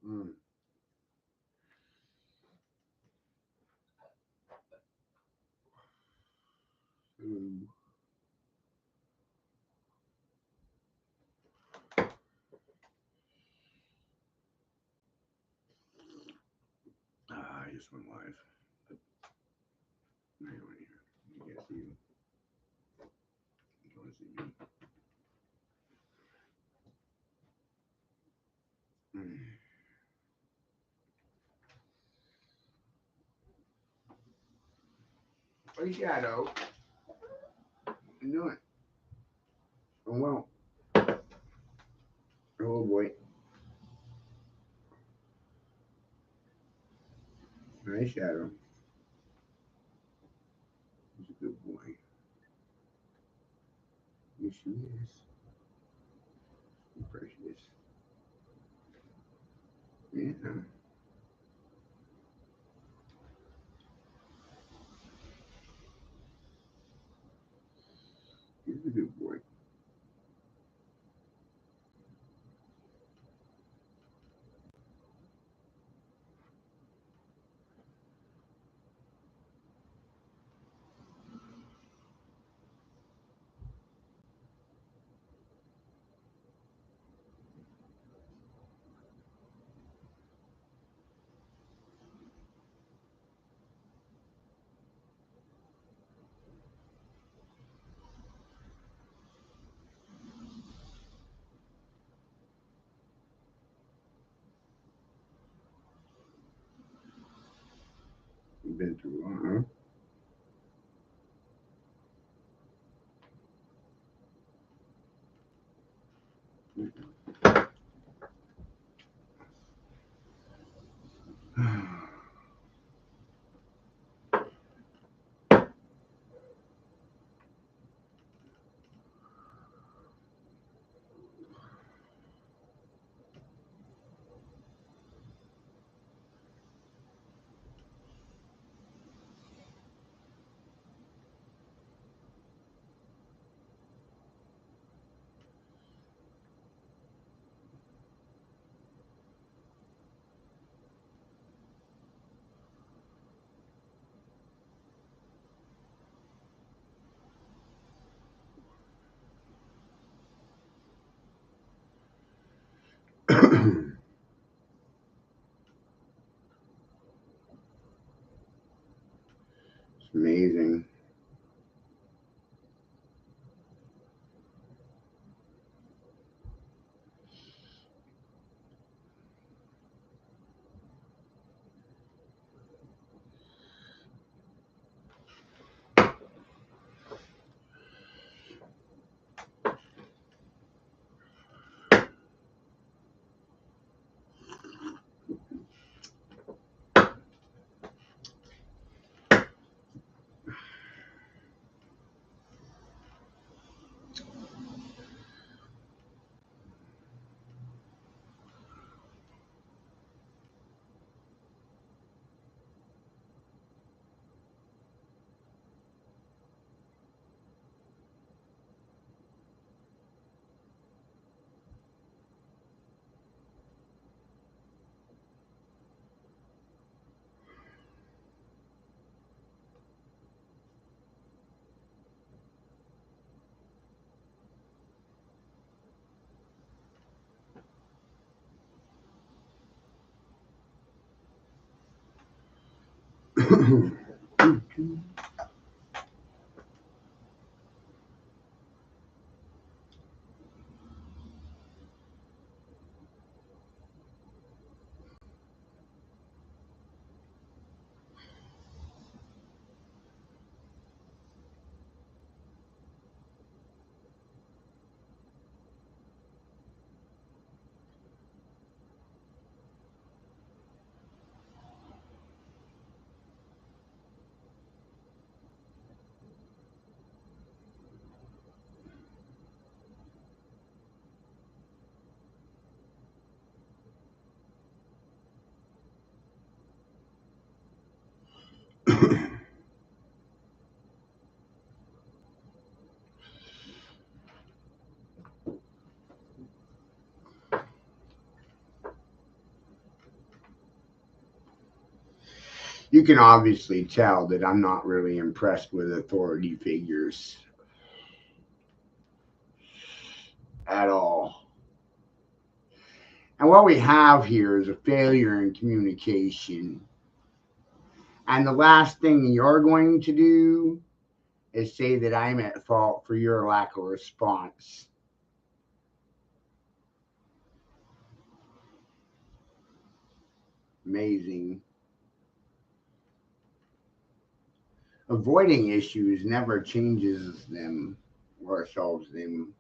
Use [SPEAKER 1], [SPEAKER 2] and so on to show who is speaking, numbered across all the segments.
[SPEAKER 1] Mm. Ooh. I just went live. But now you're in here. You can't see you. You can only see me. Mm. Hey, Shadow. What you doing? Oh, well. Oh, boy. Nice Shadow. He's a good boy. Yes, he is. He's precious. Yeah. He's a good boy. You've been through a lot, huh? It's amazing. You can obviously tell that I'm not really impressed with authority figures at all. And what we have here is a failure in communication. And the last thing you're going to do is say that I'm at fault for your lack of response. Amazing. Avoiding issues never changes them or solves them.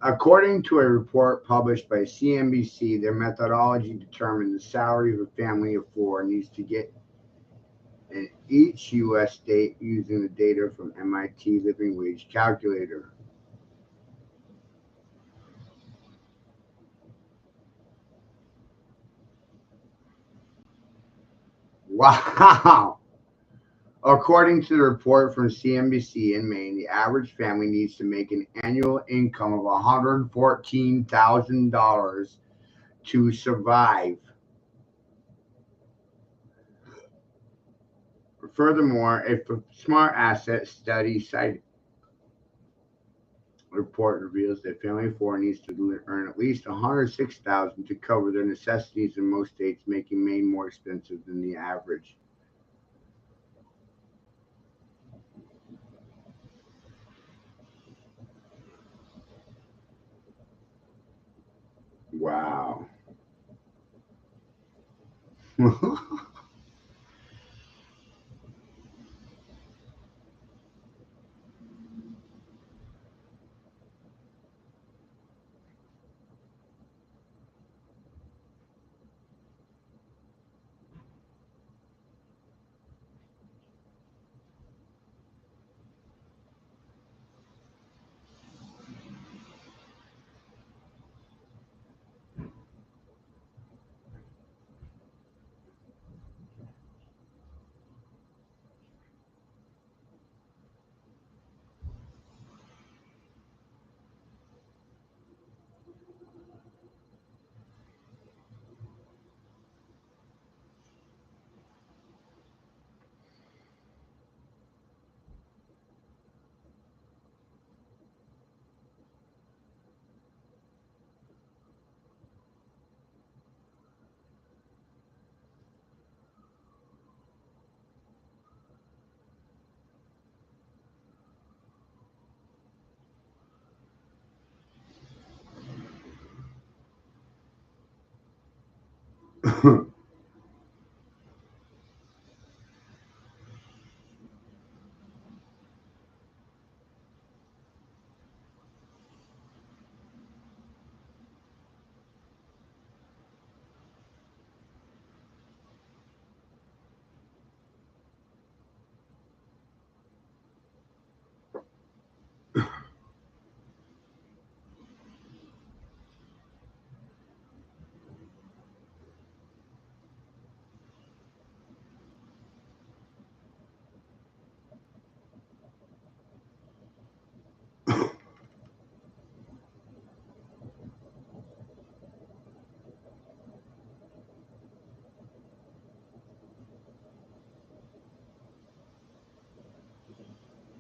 [SPEAKER 1] According to a report published by CNBC, their methodology determined the salary of a family of four needs to get in each U.S. state using the data from MIT Living Wage Calculator. Wow! According to the report from CNBC in Maine, the average family needs to make an annual income of $114,000 to survive. Furthermore, a smart asset study cited report reveals that family of four needs to earn at least $106,000 to cover their necessities in most states, making Maine more expensive than the average. Wow.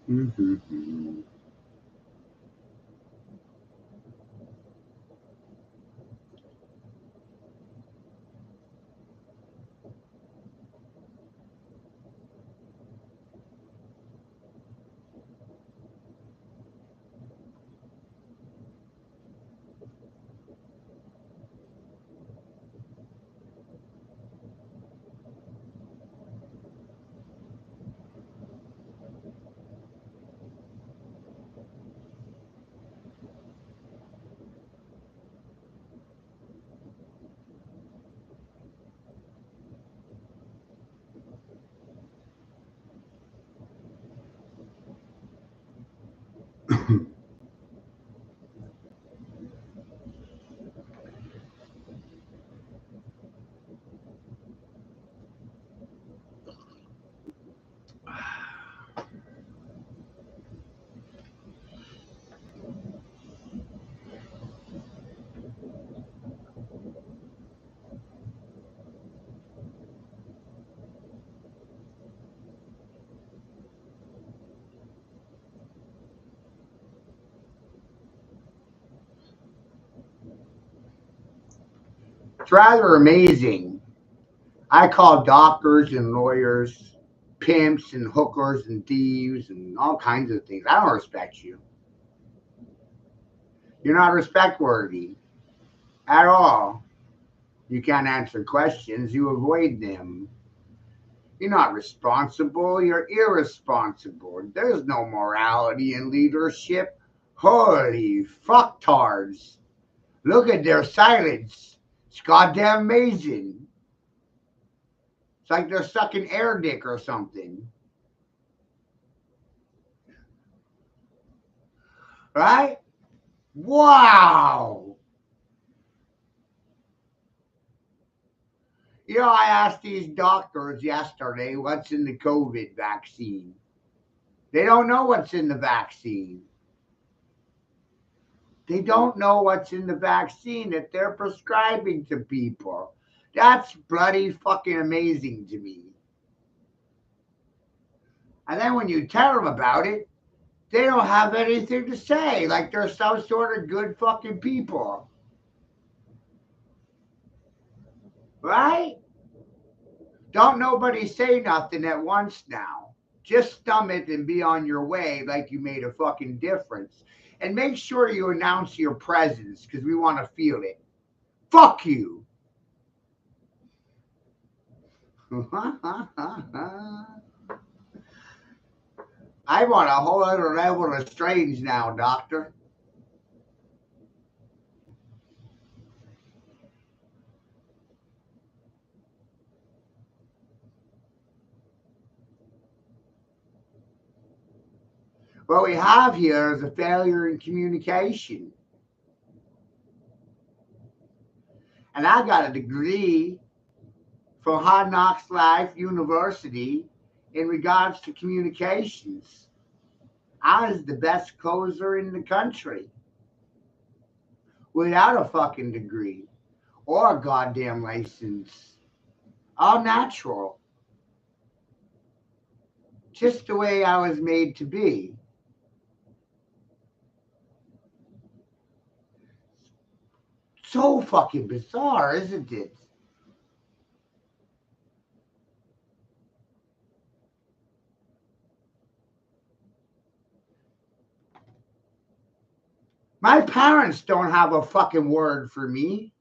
[SPEAKER 1] Mhm. It's rather amazing. I call doctors and lawyers pimps and hookers and thieves and all kinds of things. I don't respect you. You're not respect worthy at all. You can't answer questions, you avoid them. You're not responsible, you're irresponsible. There's no morality in leadership. Holy fucktards. Look at their silence. It's goddamn amazing. It's like they're sucking air dick or something. Right? Wow. You know, I asked these doctors yesterday what's in the COVID vaccine. They don't know what's in the vaccine. They don't know what's in the vaccine that they're prescribing to people. That's bloody fucking amazing to me. And then when you tell them about it, they don't have anything to say. Like they're some sort of good fucking people. Right? Don't nobody say nothing at once now. Just stomach and be on your way like you made a fucking difference. And make sure you announce your presence because we want to feel it. Fuck you. I'm on a whole other level of strange now, doctor. What we have here is a failure in communication. And I got a degree from Hard Knocks Life University in regards to communications. I was the best closer in the country without a fucking degree or a goddamn license. All natural. Just the way I was made to be. So fucking bizarre, isn't it? My parents don't have a fucking word for me.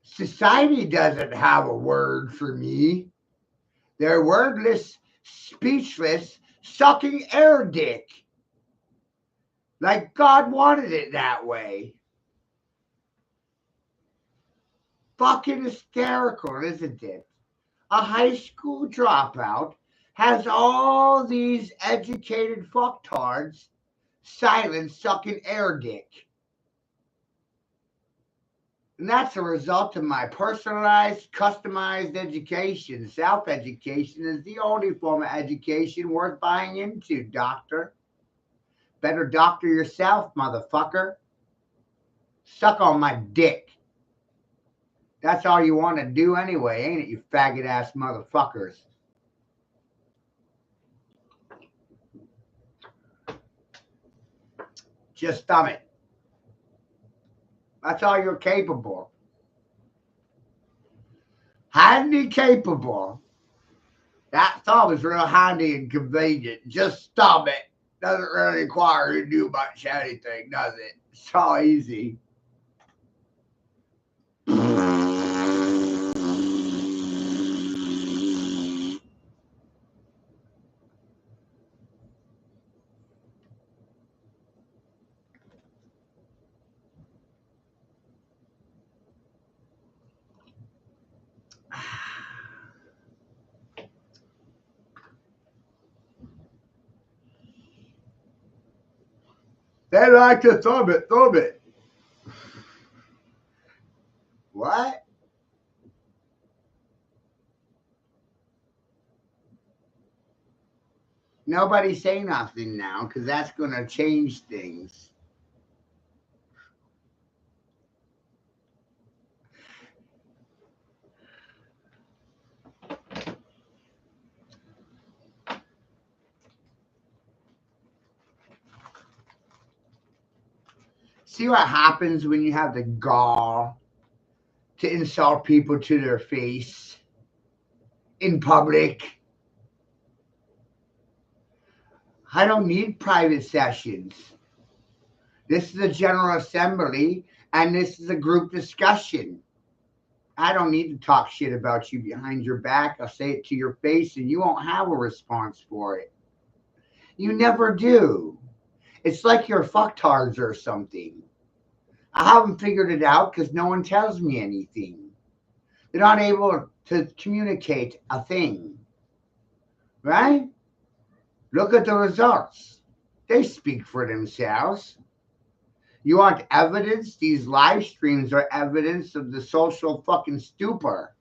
[SPEAKER 1] Society doesn't have a word for me. They're wordless, speechless, sucking air dick. Like God wanted it that way. Fucking hysterical, isn't it? A high school dropout has all these educated fucktards silent sucking air dick. And that's a result of my personalized, customized education. Self education is the only form of education worth buying into, doctor. Better doctor yourself, motherfucker. Suck on my dick. That's all you want to do anyway, ain't it, you faggot ass motherfuckers? Just stomach. That's all you're capable. Handy capable. That's always real handy and convenient. Just stomach. Doesn't really require you to do much anything, does it? It's all easy. They like to thumb it, thumb it. What? Nobody say nothing now because that's going to change things. See what happens when you have the gall to insult people to their face in public? I don't need private sessions. This is a general assembly and this is a group discussion. I don't need to talk shit about you behind your back. I'll say it to your face and you won't have a response for it. You never do. It's like you're fucktards or something. I haven't figured it out because no one tells me anything. They're not able to communicate a thing. Right? Look at the results. They speak for themselves. You want evidence? These live streams are evidence of the social fucking stupor.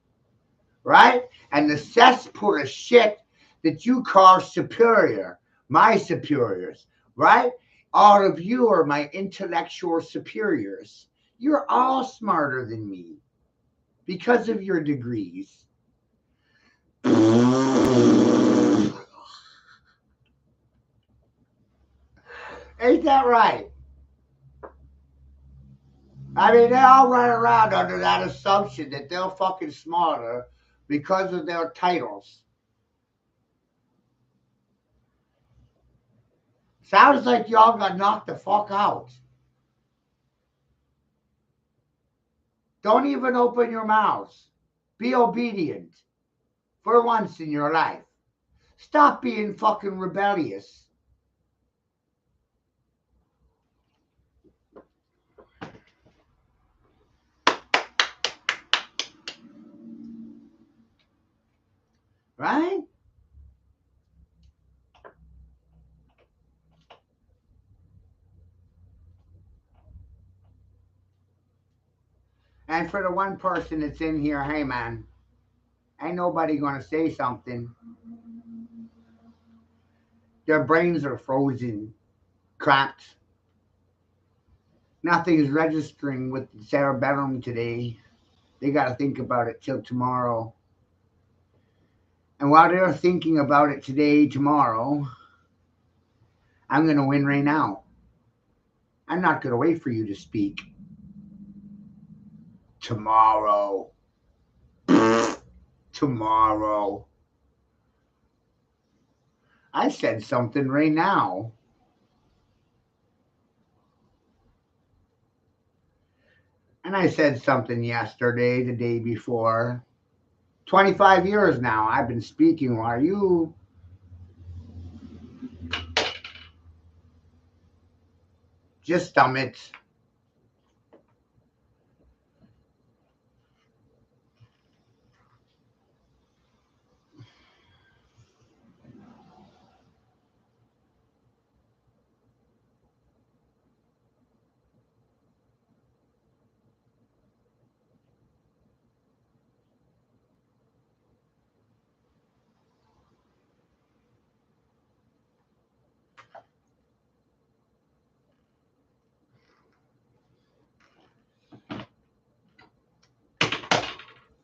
[SPEAKER 1] Right? And the cesspool of shit that you call superior, my superiors, right? All of you are my intellectual superiors. You're all smarter than me because of your degrees. Ain't that right? I mean, they all run around under that assumption that they're fucking smarter because of their titles. Sounds like y'all got knocked the fuck out. Don't even open your mouths. Be obedient for once in your life. Stop being fucking rebellious. Right? And for the one person that's in here, hey man, ain't nobody gonna say something. Their brains are frozen, cracked. Nothing's registering with the cerebellum today. They gotta think about it till tomorrow. And while they're thinking about it today, tomorrow, I'm gonna win right now. I'm not gonna wait for you to speak. Tomorrow. Tomorrow. I said something right now. And I said something yesterday, the day before. 25 years now I've been speaking while you just stomach it.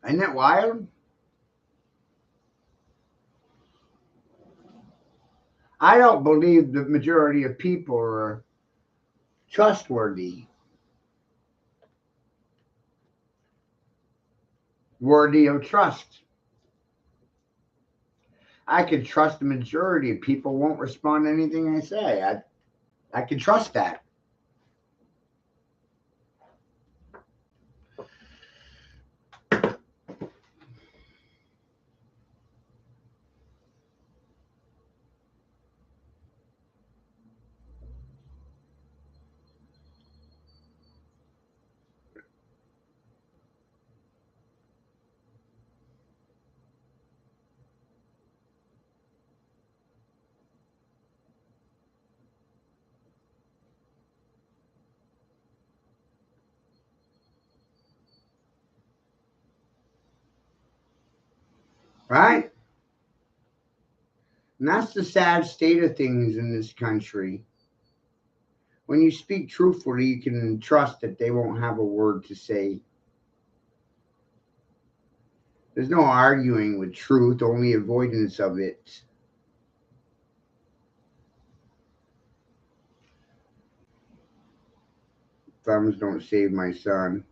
[SPEAKER 1] Isn't it wild? I don't believe the majority of people are trustworthy, worthy of trust. I can trust the majority of people won't respond to anything I say. I can trust that. Right? And that's the sad state of things in this country. When you speak truthfully, you can trust that they won't have a word to say. There's no arguing with truth, only avoidance of it. Thumbs don't save my son.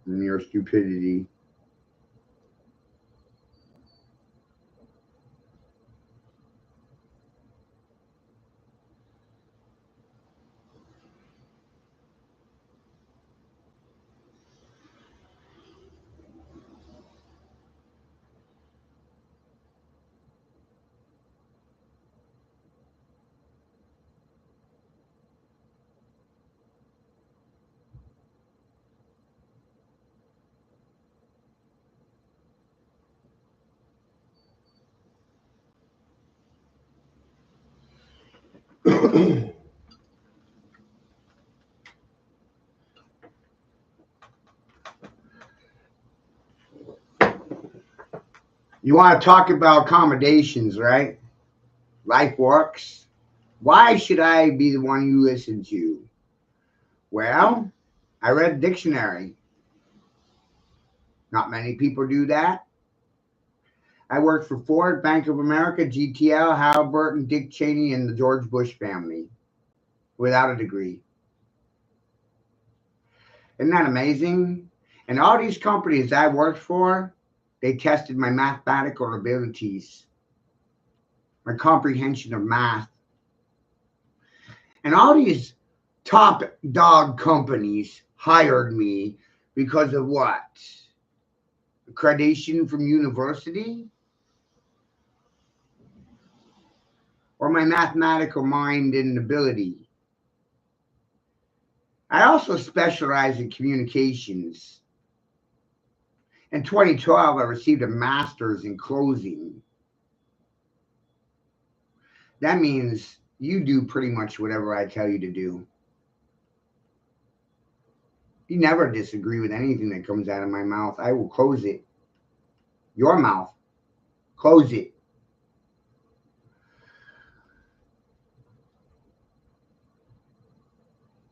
[SPEAKER 1] From your stupidity. You want to talk about accommodations, right? Life works. Why should I be the one you listen to? Well, I read the dictionary. Not many people do that. I worked for Ford, Bank of America, GTL, Halliburton, Dick Cheney, and the George Bush family without a degree. Isn't that amazing? And all these companies I worked for, they tested my mathematical abilities, my comprehension of math. And all these top dog companies hired me because of what? Accreditation from university? Or my mathematical mind and ability? I also specialize in communications. In 2012, I received a master's in closing. That means you do pretty much whatever I tell you to do. You never disagree with anything that comes out of my mouth. I will close it. Your mouth. Close it.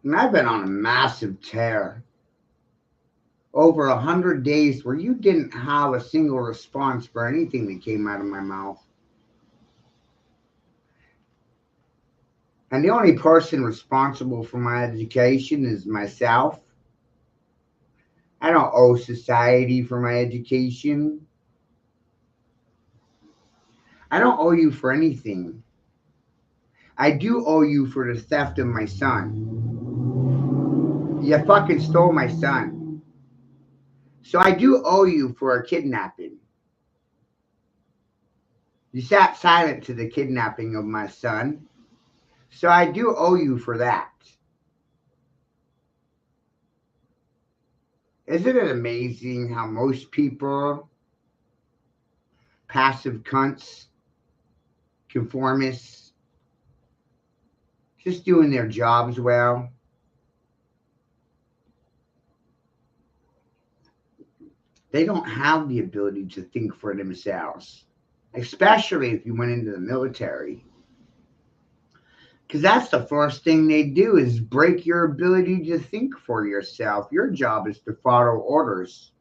[SPEAKER 1] And I've been on a massive tear. Over 100 days where you didn't have a single response for anything that came out of my mouth. And the only person responsible for my education is myself. I don't owe society for my education. I don't owe you for anything. I do owe you for the theft of my son. You fucking stole my son. So I do owe you for a kidnapping. You sat silent to the kidnapping of my son. So I do owe you for that. Isn't it amazing how most people, passive cunts, conformists, just doing their jobs well, they don't have the ability to think for themselves, especially if you went into the military. Because that's the first thing they do is break your ability to think for yourself. Your job is to follow orders,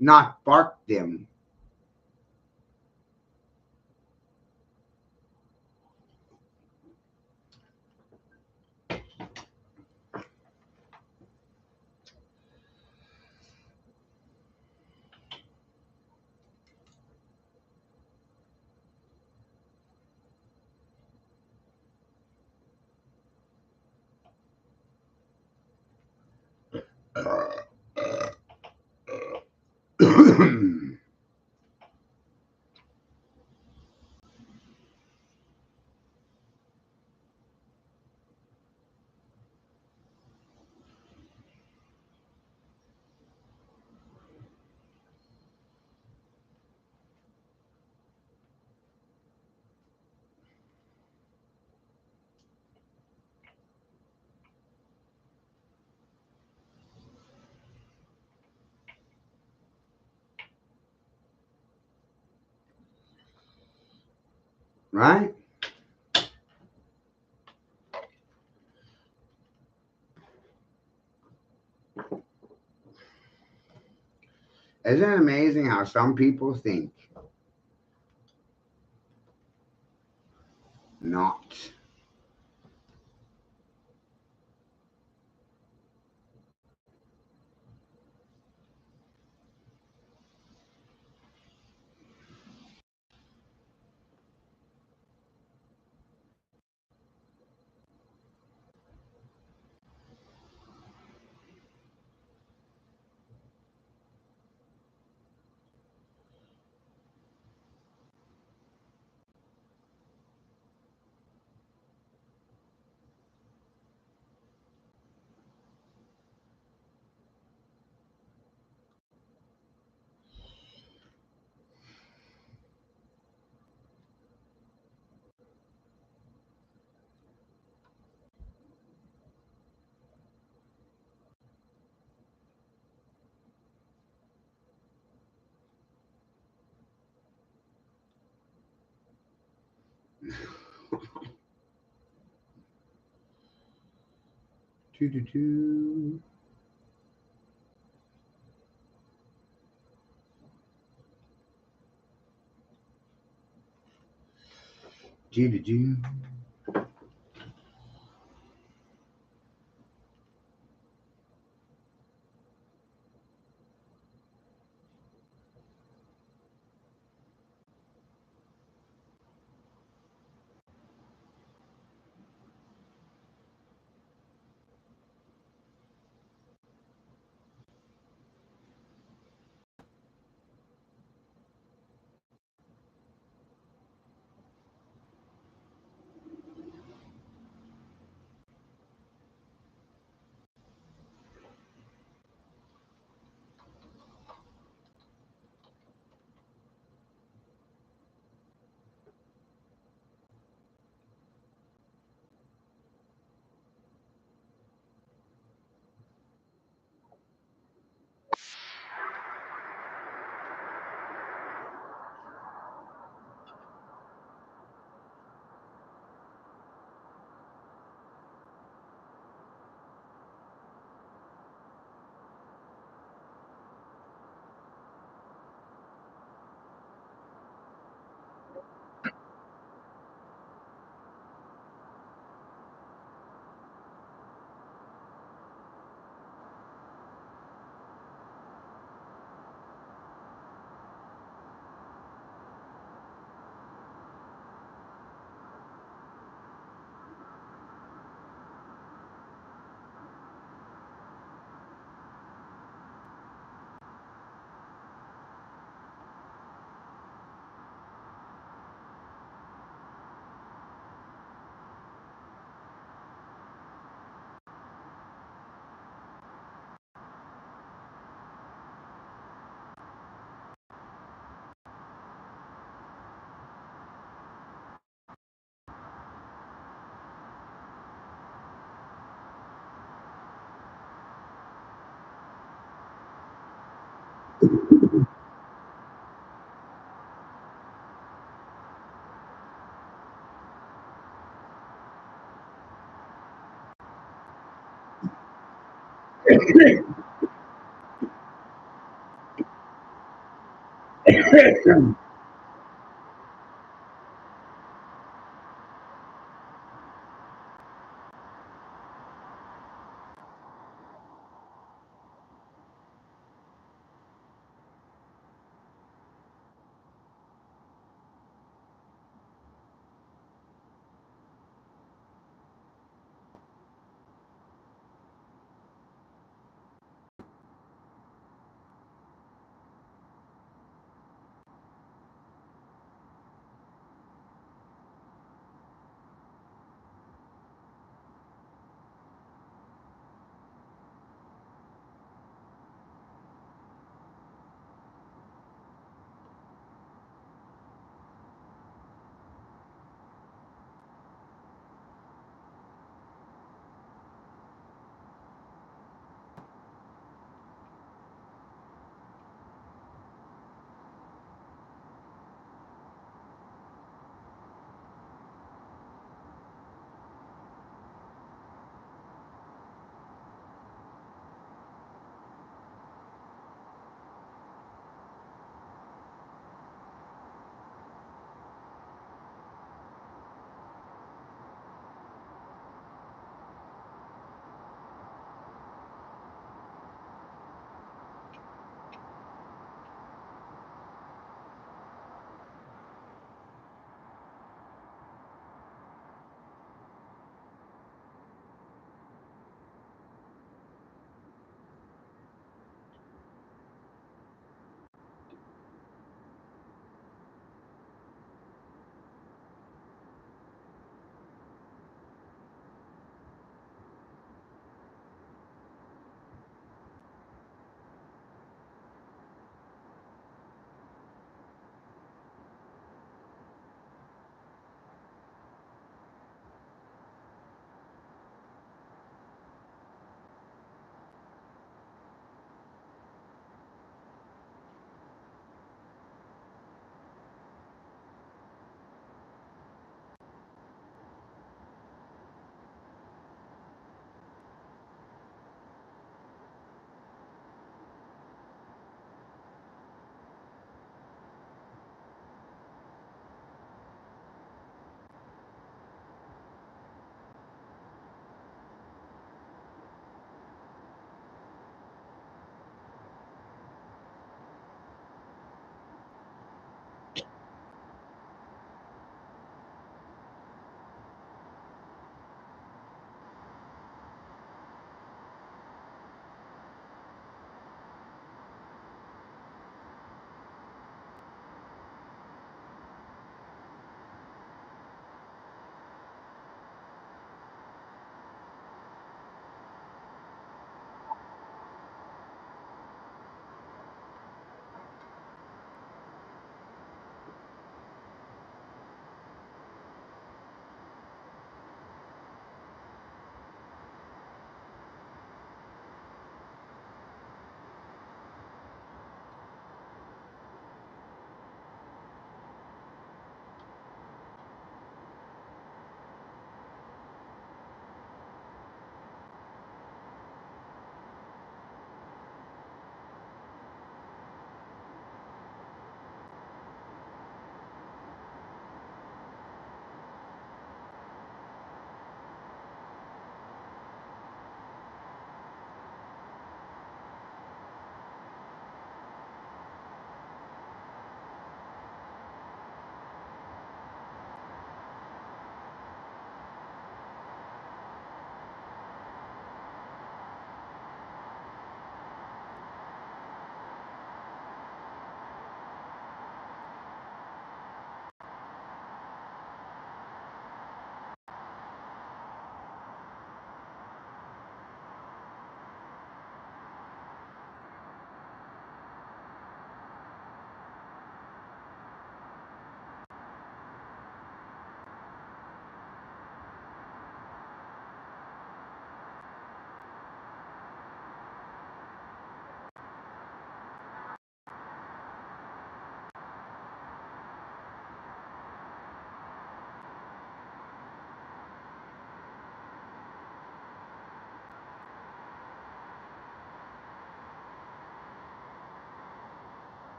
[SPEAKER 1] not bark them. Right? Isn't it amazing how some people think? Not. Do do do. Do do do.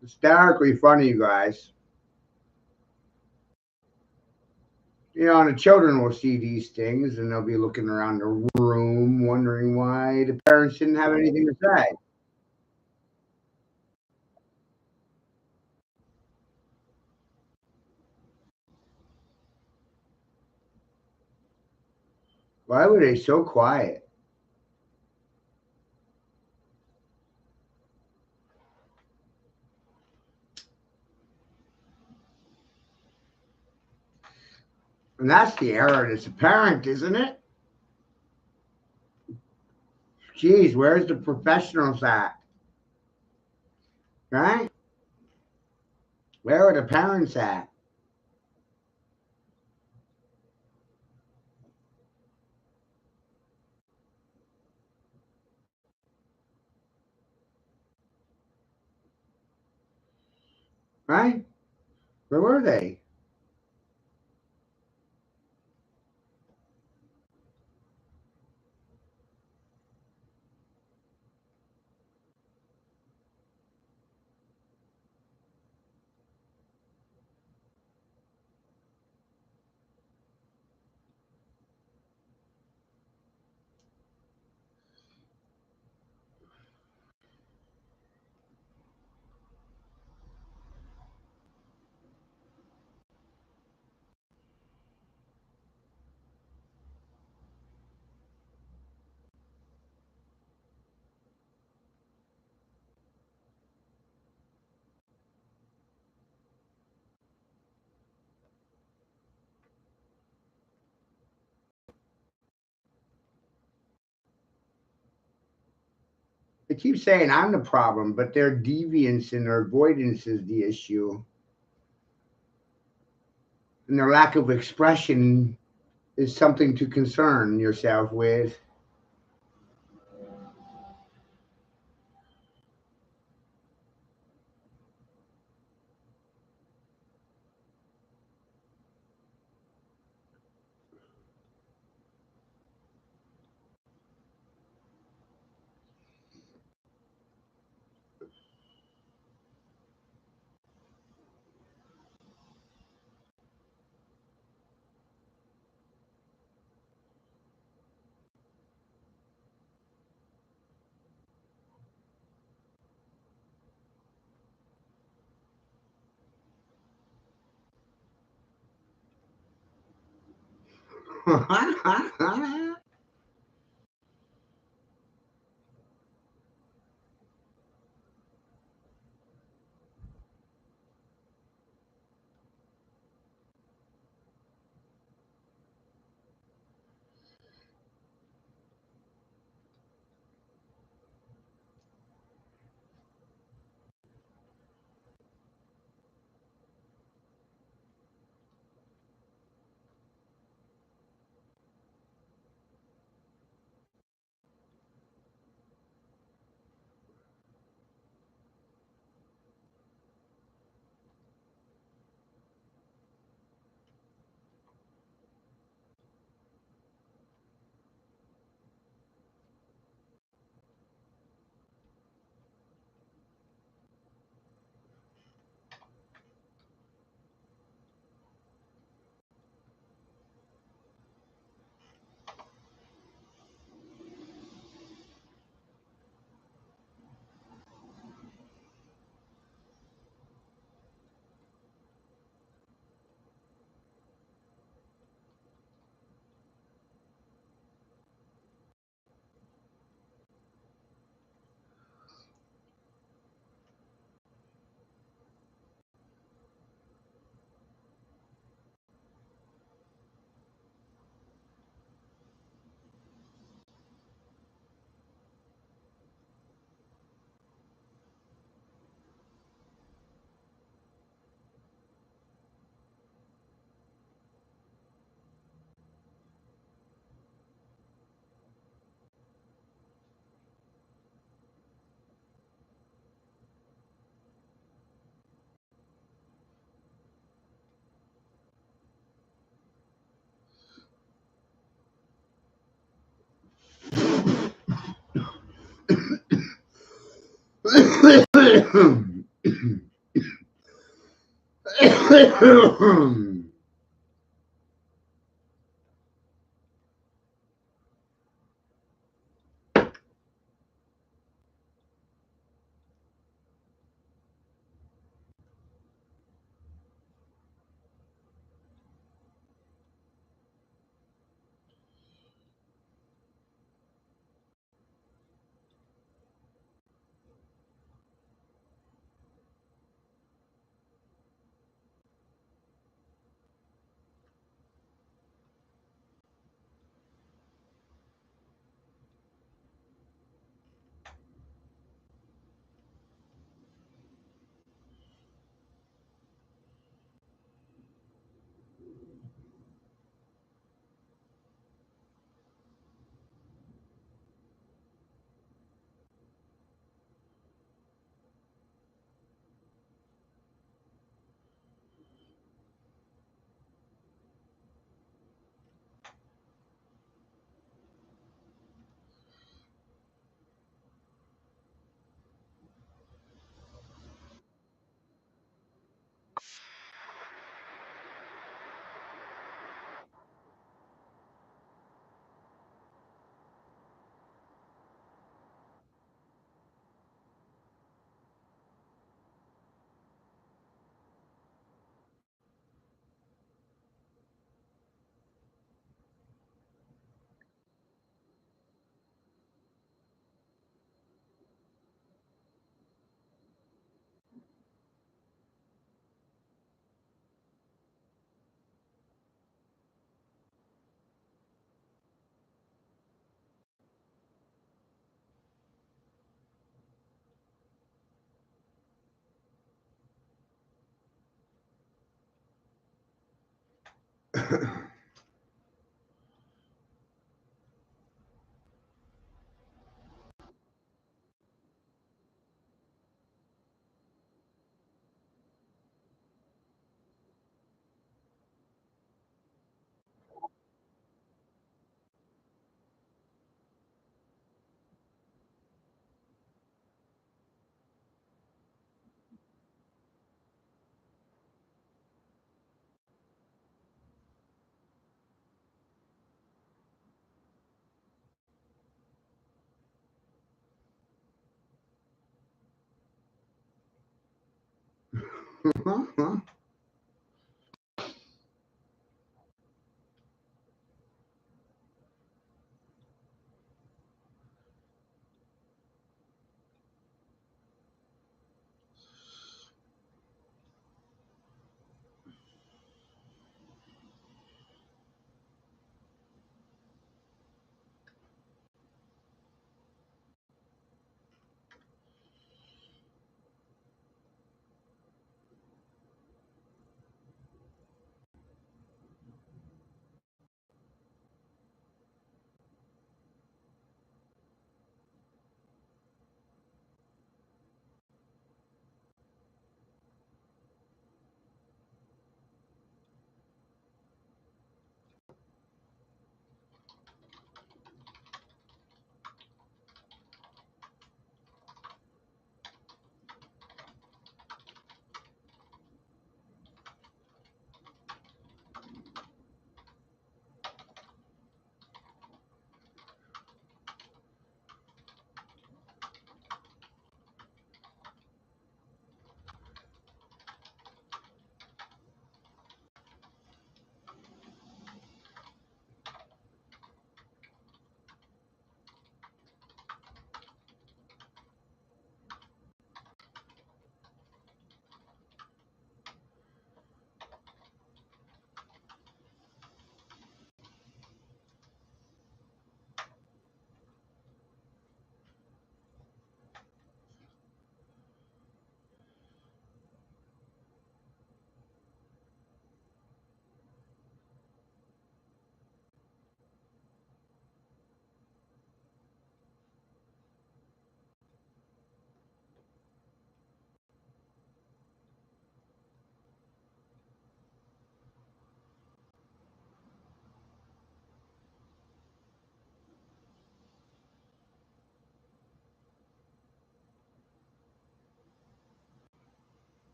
[SPEAKER 1] Hysterically funny, you guys. You know, and the children will see these things and they'll be looking around the room wondering why the parents didn't have anything to say. Why were they so quiet? And that's the error that's apparent, isn't it? Geez, where's the professionals at? Right? Where are the parents at? Right? Where were they? They keep saying I'm the problem, but their deviance and their avoidance is the issue. And their lack of expression is something to concern yourself with.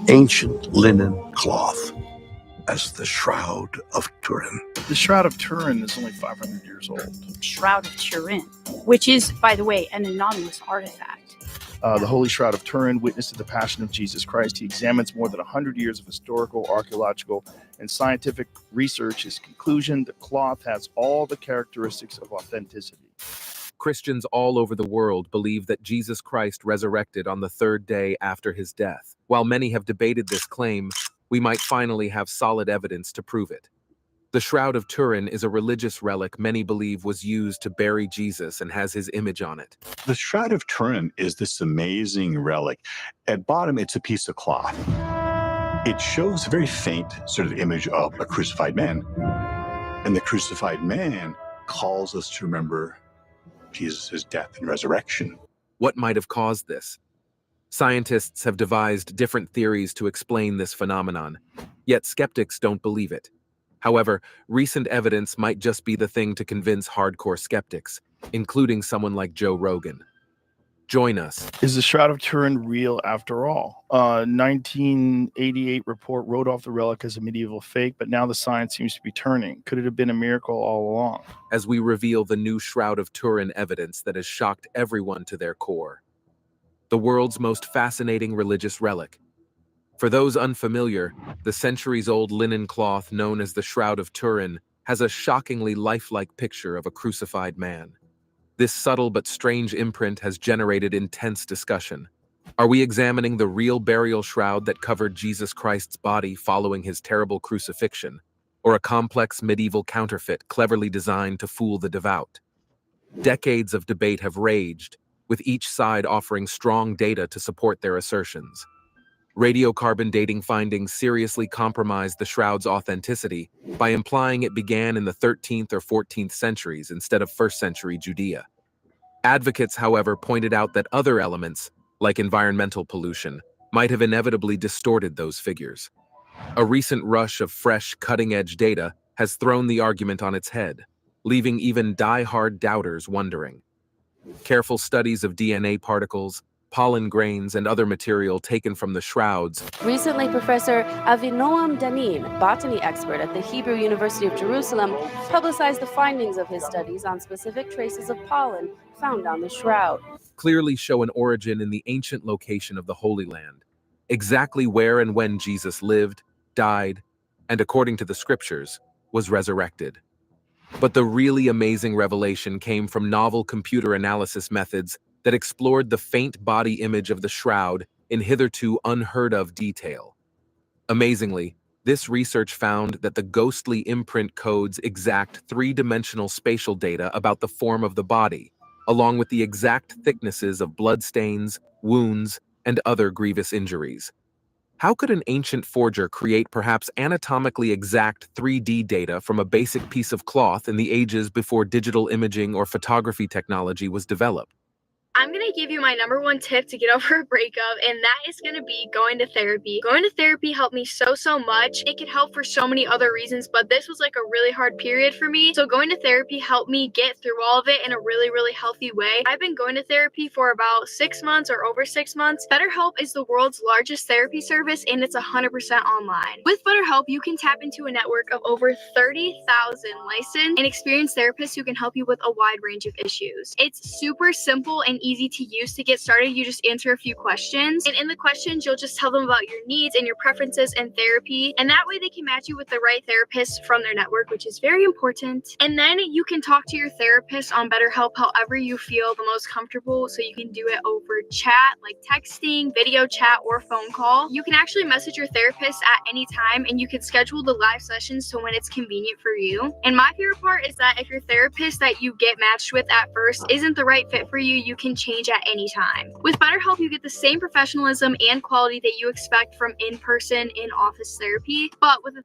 [SPEAKER 2] Ancient linen cloth as the Shroud of Turin.
[SPEAKER 3] The Shroud of Turin is only 500 years old.
[SPEAKER 4] Shroud of Turin, which is, by the way, an anonymous artifact.
[SPEAKER 3] The Holy Shroud of Turin, witness to the Passion of Jesus Christ. He examines more than 100 years of historical, archaeological, and scientific research. His conclusion, the cloth has all the characteristics of authenticity.
[SPEAKER 5] Christians all over the world believe that Jesus Christ resurrected on the third day after his death. While many have debated this claim, we might finally have solid evidence to prove it. The Shroud of Turin is a religious relic many believe was used to bury Jesus and has his image on it.
[SPEAKER 6] The Shroud of Turin is this amazing relic. At bottom, it's a piece of cloth. It shows a very faint sort of image of a crucified man. And the crucified man calls us to remember Jesus' death and resurrection.
[SPEAKER 5] What might have caused this? Scientists have devised different theories to explain this phenomenon, yet skeptics don't believe it. However, recent evidence might just be the thing to convince hardcore skeptics, including someone like Joe Rogan. Join us.
[SPEAKER 3] Is the Shroud of Turin real after all? 1988 report wrote off the relic as a medieval fake, but now the science seems to be turning. Could it have been a miracle all along?
[SPEAKER 5] As we reveal the new Shroud of Turin evidence that has shocked everyone to their core. The world's most fascinating religious relic. For those unfamiliar, the centuries-old linen cloth known as the Shroud of Turin has a shockingly lifelike picture of a crucified man. This subtle but strange imprint has generated intense discussion. Are we examining the real burial shroud that covered Jesus Christ's body following his terrible crucifixion? or a complex medieval counterfeit cleverly designed to fool the devout. Decades of debate have raged, with each side offering strong data to support their assertions. Radiocarbon dating findings seriously compromised the shroud's authenticity by implying it began in the 13th or 14th centuries instead of 1st century Judea. Advocates, however, pointed out that other elements, like environmental pollution, might have inevitably distorted those figures. A recent rush of fresh, cutting-edge data has thrown the argument on its head, leaving even die-hard doubters wondering. Careful studies of DNA particles, pollen grains, and other material taken from the shrouds.
[SPEAKER 7] Recently, Professor Avinoam Danin, botany expert at the Hebrew University of Jerusalem, publicized the findings of his studies on specific traces of pollen found on the shroud.
[SPEAKER 5] Clearly show an origin in the ancient location of the Holy Land, exactly where and when Jesus lived, died, and according to the scriptures, was resurrected. But the really amazing revelation came from novel computer analysis methods that explored the faint body image of the shroud in hitherto unheard-of detail. Amazingly, this research found that the ghostly imprint codes exact three-dimensional spatial data about the form of the body, along with the exact thicknesses of bloodstains, wounds, and other grievous injuries. How could an ancient forger create perhaps anatomically exact 3D data from a basic piece of cloth in the ages before digital imaging or photography technology was developed?
[SPEAKER 8] I'm going to give you my number one tip to get over a breakup, and that is going to be going to therapy. Going to therapy helped me so much. It could help for so many other reasons, but this was like a really hard period for me. So going to therapy helped me get through all of it in a really healthy way. I've been going to therapy for about 6 months or over 6 months. BetterHelp is the world's largest therapy service, and it's 100% online. With BetterHelp, you can tap into a network of over 30,000 licensed and experienced therapists who can help you with a wide range of issues. It's super simple and easy to use. To get started, you just answer a few questions, and in the questions you'll just tell them about your needs and your preferences in therapy, and that way they can match you with the right therapist from their network, which is very important. And then you can talk to your therapist on BetterHelp however you feel the most comfortable, so you can do it over chat, like texting, video chat, or phone call. You can actually message your therapist at any time, and you can schedule the live sessions to when it's convenient for you. And my favorite part is that if your therapist that you get matched with at first isn't the right fit for you, you can change at any time. With BetterHelp, you get the same professionalism and quality that you expect from in-person, in-office therapy, but with a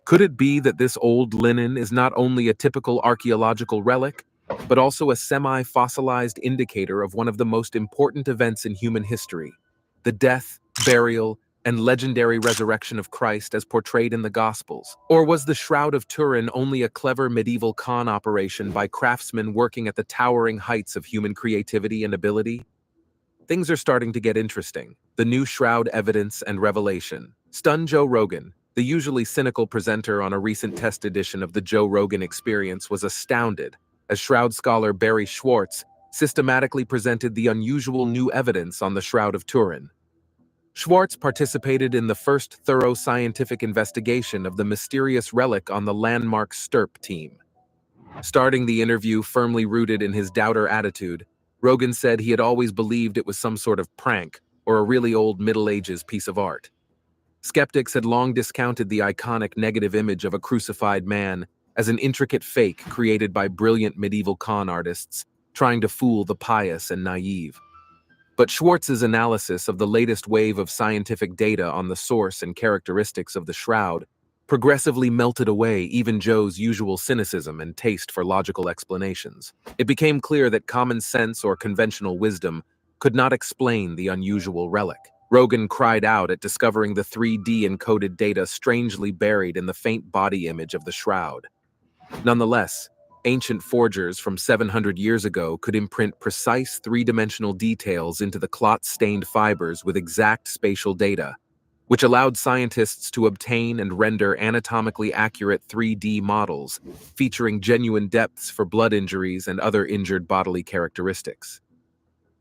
[SPEAKER 5] Could it be that this old linen is not only a typical archaeological relic, but also a semi-fossilized indicator of one of the most important events in human history, the death, burial, and legendary resurrection of Christ as portrayed in the Gospels? Or was the Shroud of Turin only a clever medieval con operation by craftsmen working at the towering heights of human creativity and ability? Things are starting to get interesting. The new shroud evidence and revelation. Stunned Joe Rogan, the usually cynical presenter on a recent test edition of the Joe Rogan Experience, was astounded as shroud scholar Barry Schwartz systematically presented the unusual new evidence on the Shroud of Turin. Schwartz participated in the first thorough scientific investigation of the mysterious relic on the landmark STURP team. Starting the interview firmly rooted in his doubter attitude, Rogan said he had always believed it was some sort of prank or a really old Middle Ages piece of art. Skeptics had long discounted the iconic negative image of a crucified man as an intricate fake created by brilliant medieval con artists trying to fool the pious and naive. But Schwartz's analysis of the latest wave of scientific data on the source and characteristics of the shroud progressively melted away even Joe's usual cynicism and taste for logical explanations. It became clear that common sense or conventional wisdom could not explain the unusual relic. Rogan cried out at discovering the 3D encoded data strangely buried in the faint body image of the shroud. Nonetheless, ancient forgers from 700 years ago could imprint precise three-dimensional details into the clot-stained fibers with exact spatial data, which allowed scientists to obtain and render anatomically accurate 3D models featuring genuine depths for blood injuries and other injured bodily characteristics.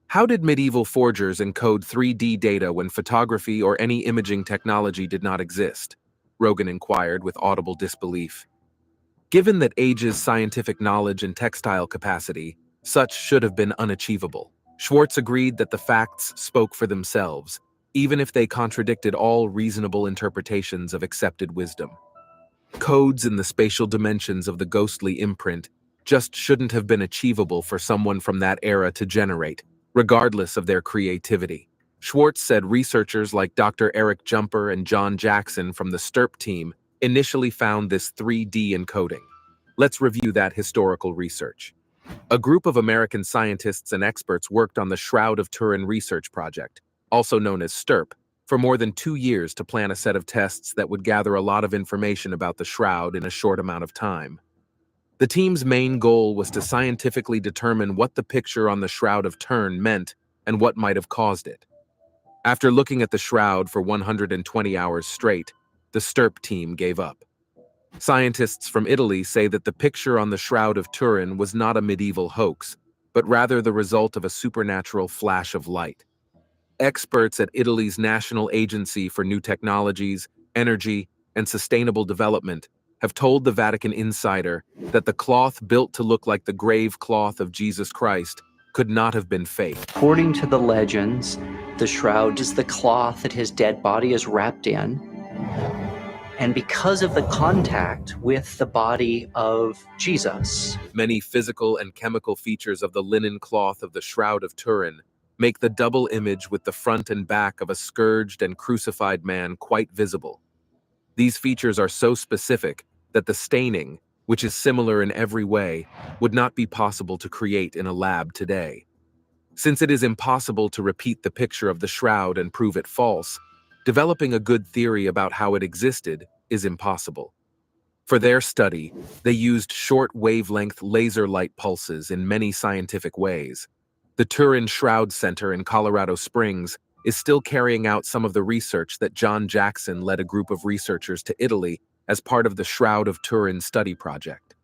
[SPEAKER 5] How did medieval forgers encode 3D data when photography or any imaging technology did not exist? Rogan inquired with audible disbelief. Given that age's scientific knowledge and textile capacity, such should have been unachievable. Schwartz agreed that the facts spoke for themselves, even if they contradicted all reasonable interpretations of accepted wisdom. Codes in the spatial dimensions of the ghostly imprint just shouldn't have been achievable for someone from that era to generate, regardless of their creativity. Schwartz said researchers like Dr. Eric Jumper and John Jackson from the STIRP team initially found this 3D encoding. Let's review that historical research. A group of American scientists and experts worked on the Shroud of Turin research project, also known as STIRP, for more than 2 years to plan a set of tests that would gather a lot of information about the shroud in a short amount of time. The team's main goal was to scientifically determine what the picture on the Shroud of Turin meant and what might have caused it. After looking at the shroud for 120 hours straight, the STIRP team gave up. Scientists from Italy say that the picture on the Shroud of Turin was not a medieval hoax, but rather the result of a supernatural flash of light. Experts at Italy's National Agency for New Technologies, Energy, and Sustainable Development have told the Vatican Insider that the cloth built to look like the grave cloth of Jesus Christ could not have been fake.
[SPEAKER 9] According to the legends, the shroud is the cloth that his dead body is wrapped in. And because of the contact with the body of Jesus,
[SPEAKER 5] many physical and chemical features of the linen cloth of the Shroud of Turin make the double image with the front and back of a scourged and crucified man quite visible. These features are so specific that the staining, which is similar in every way, would not be possible to create in a lab today. Since it is impossible to repeat the picture of the shroud and prove it false, developing a good theory about how it existed is impossible. For their study, they used short wavelength laser light pulses in many scientific ways. The Turin Shroud Center in Colorado Springs is still carrying out some of the research that John Jackson led a group of researchers to Italy as part of the Shroud of Turin study project.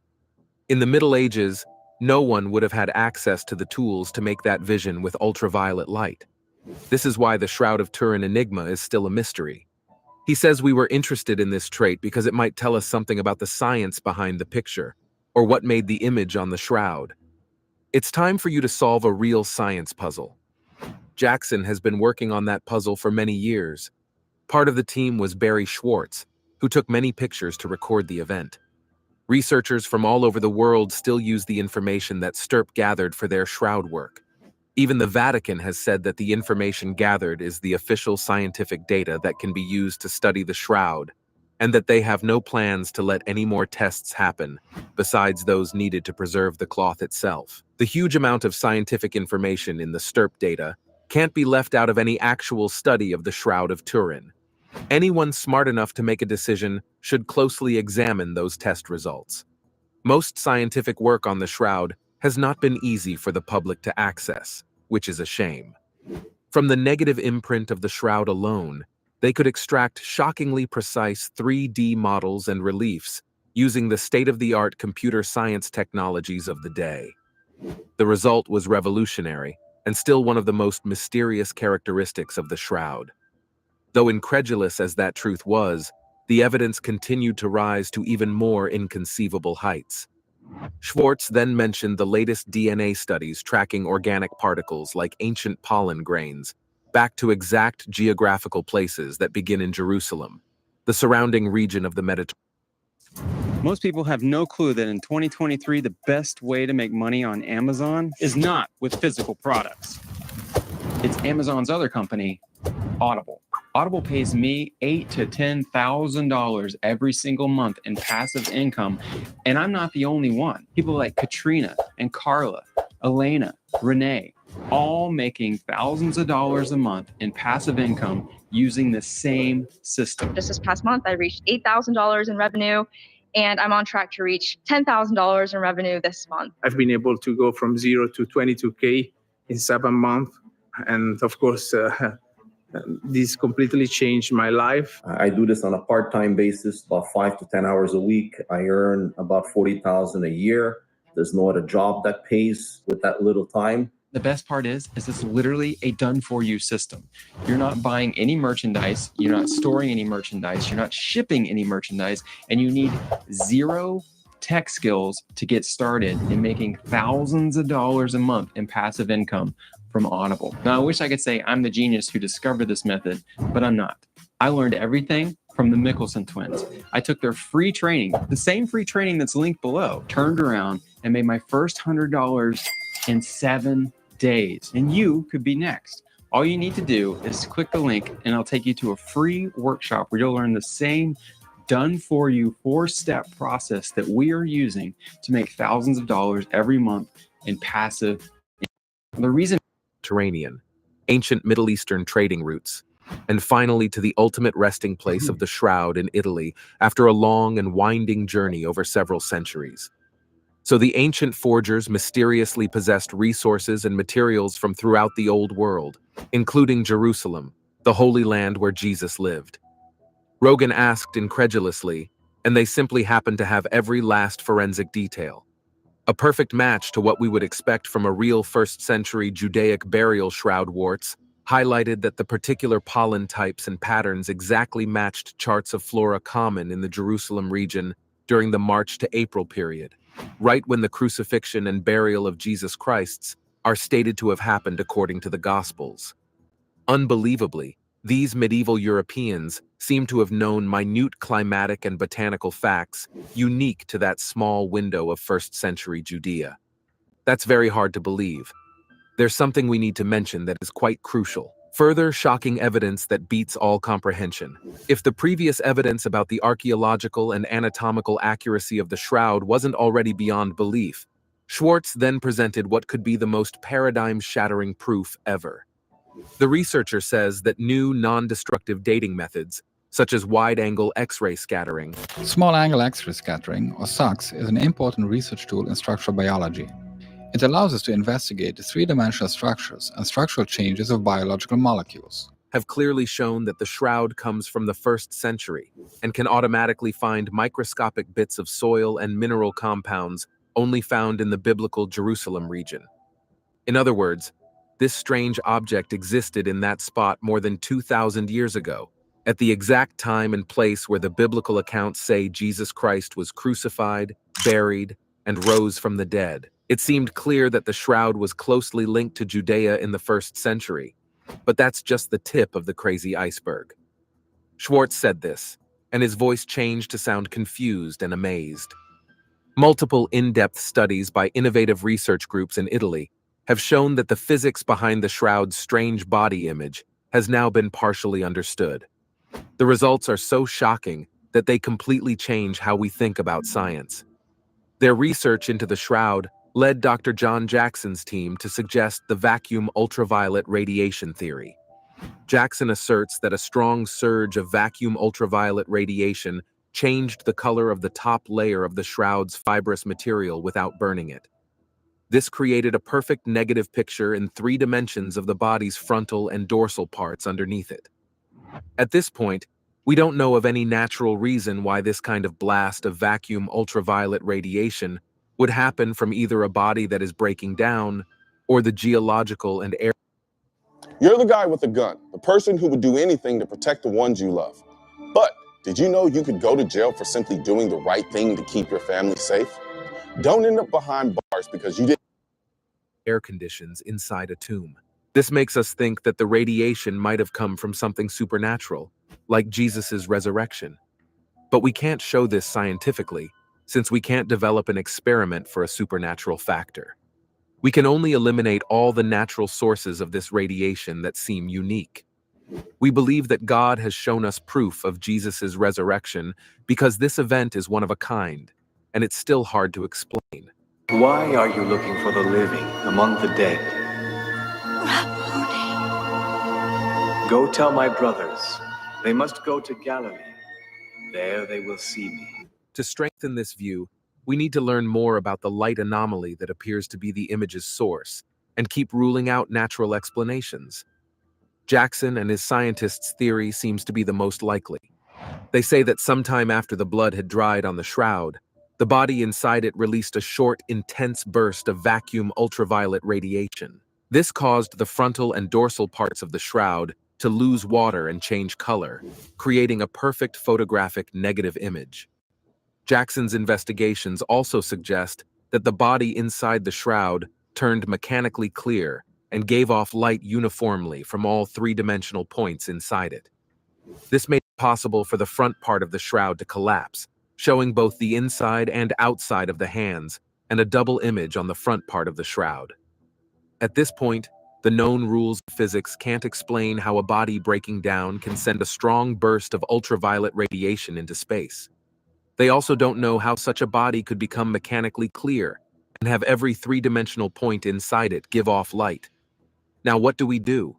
[SPEAKER 5] In the Middle Ages, no one would have had access to the tools to make that vision with ultraviolet light. This is why the Shroud of Turin enigma is still a mystery. He says we were interested in this trait because it might tell us something about the science behind the picture, or what made the image on the shroud. It's time for you to solve a real science puzzle. Jackson has been working on that puzzle for many years. Part of the team was Barry Schwartz, who took many pictures to record the event. Researchers from all over the world still use the information that STIRP gathered for their shroud work. Even the Vatican has said that the information gathered is the official scientific data that can be used to study the shroud, and that they have no plans to let any more tests happen, besides those needed to preserve the cloth itself. The huge amount of scientific information in the STIRP data can't be left out of any actual study of the Shroud of Turin. Anyone smart enough to make a decision should closely examine those test results. Most scientific work on the shroud has not been easy for the public to access, which is a shame. From the negative imprint of the shroud alone, they could extract shockingly precise 3D models and reliefs using the state-of-the-art computer science technologies of the day. The result was revolutionary, and still one of the most mysterious characteristics of the shroud. Though incredulous as that truth was, the evidence continued to rise to even more inconceivable heights. Schwartz then mentioned the latest DNA studies tracking organic particles like ancient pollen grains back to exact geographical places that begin in Jerusalem, the surrounding region of the Mediterranean.
[SPEAKER 10] Most people have no clue that in 2023, the best way to make money on Amazon is not with physical products. It's Amazon's other company, Audible. Audible pays me $8,000 to $10,000 every single month in passive income, and I'm not the only one. People like Katrina and Carla, Elena, Renee, all making thousands of dollars a month in passive income using the same system.
[SPEAKER 11] Just this past month, I reached $8,000 in revenue, and I'm on track to reach $10,000 in revenue this month.
[SPEAKER 12] I've been able to go from 0 to 22K in 7 months, and of course, this completely changed my life.
[SPEAKER 13] I do this on a part-time basis, about 5 to 10 hours a week. I earn about $40,000 a year. There's no other job that pays with that little time.
[SPEAKER 10] The best part is it's literally a done-for-you system. You're not buying any merchandise, you're not storing any merchandise, you're not shipping any merchandise, and you need zero tech skills to get started in making thousands of dollars a month in passive income from Audible. Now, I wish I could say I'm the genius who discovered this method, but I'm not. I learned everything from from the Mickelson twins. I took their free training, the same free training that's linked below, turned around and made my first $100 in 7 days. And you could be next. All you need to do is click the link and I'll take you to a free workshop where you'll learn the same done for you 4-step process that we are using to make thousands of dollars every month in passive income. The reason
[SPEAKER 5] Mediterranean, ancient Middle Eastern trading routes, and finally to the ultimate resting place of the Shroud in Italy after a long and winding journey over several centuries. So the ancient forgers mysteriously possessed resources and materials from throughout the Old World, including Jerusalem, the Holy Land where Jesus lived. Rogan asked incredulously, and they simply happened to have every last forensic detail. A perfect match to what we would expect from a real first-century Judaic burial shroud. Warts highlighted that the particular pollen types and patterns exactly matched charts of flora common in the Jerusalem region during the March to April period, right when the crucifixion and burial of Jesus Christ are stated to have happened according to the Gospels. Unbelievably, these medieval Europeans seem to have known minute climatic and botanical facts unique to that small window of first-century Judea. That's very hard to believe. There's something we need to mention that is quite crucial. Further shocking evidence that beats all comprehension. If the previous evidence about the archaeological and anatomical accuracy of the shroud wasn't already beyond belief, Schwartz then presented what could be the most paradigm-shattering proof ever. The researcher says that new non-destructive dating methods, such as wide-angle X-ray scattering,
[SPEAKER 14] small-angle X-ray scattering, or SAX, is an important research tool in structural biology. It allows us to investigate the three-dimensional structures and structural changes of biological molecules.
[SPEAKER 5] Have clearly shown that the shroud comes from the 1st century and can automatically find microscopic bits of soil and mineral compounds only found in the biblical Jerusalem region. In other words, this strange object existed in that spot more than 2,000 years ago, at the exact time and place where the biblical accounts say Jesus Christ was crucified, buried, and rose from the dead. It seemed clear that the shroud was closely linked to Judea in the 1st century, but that's just the tip of the crazy iceberg. Schwartz said this, and his voice changed to sound confused and amazed. Multiple in-depth studies by innovative research groups in Italy have shown that the physics behind the shroud's strange body image has now been partially understood. The results are so shocking that they completely change how we think about science. Their research into the shroud led Dr. John Jackson's team to suggest the vacuum ultraviolet radiation theory. Jackson asserts that a strong surge of vacuum ultraviolet radiation changed the color of the top layer of the shroud's fibrous material without burning it. This created a perfect negative picture in 3 dimensions of the body's frontal and dorsal parts underneath it. At this point, we don't know of any natural reason why this kind of blast of vacuum ultraviolet radiation would happen from either a body that is breaking down or the geological and air.
[SPEAKER 15] You're the guy with the gun, the person who would do anything to protect the ones you love. But did you know you could go to jail for simply doing the right thing to keep your family safe? Don't end up behind bars because you didn't
[SPEAKER 5] air conditions inside a tomb. This makes us think that the radiation might have come from something supernatural, like Jesus' resurrection. But we can't show this scientifically, since we can't develop an experiment for a supernatural factor. We can only eliminate all the natural sources of this radiation that seem unique. We believe that God has shown us proof of Jesus' resurrection because this event is one of a kind, and it's still hard to explain.
[SPEAKER 16] Why are you looking for the living among the dead? Go tell my brothers, they must go to Galilee. There they will see me.
[SPEAKER 5] To strengthen this view, we need to learn more about the light anomaly that appears to be the image's source, and keep ruling out natural explanations. Jackson and his scientists' theory seems to be the most likely. They say that sometime after the blood had dried on the shroud, the body inside it released a short, intense burst of vacuum ultraviolet radiation. This caused the frontal and dorsal parts of the shroud to lose water and change color, creating a perfect photographic negative image. Jackson's investigations also suggest that the body inside the shroud turned mechanically clear and gave off light uniformly from all 3-dimensional points inside it. This made it possible for the front part of the shroud to collapse, showing both the inside and outside of the hands, and a double image on the front part of the shroud. At this point, the known rules of physics can't explain how a body breaking down can send a strong burst of ultraviolet radiation into space. They also don't know how such a body could become mechanically clear and have every three-dimensional point inside it give off light. Now, what do we do?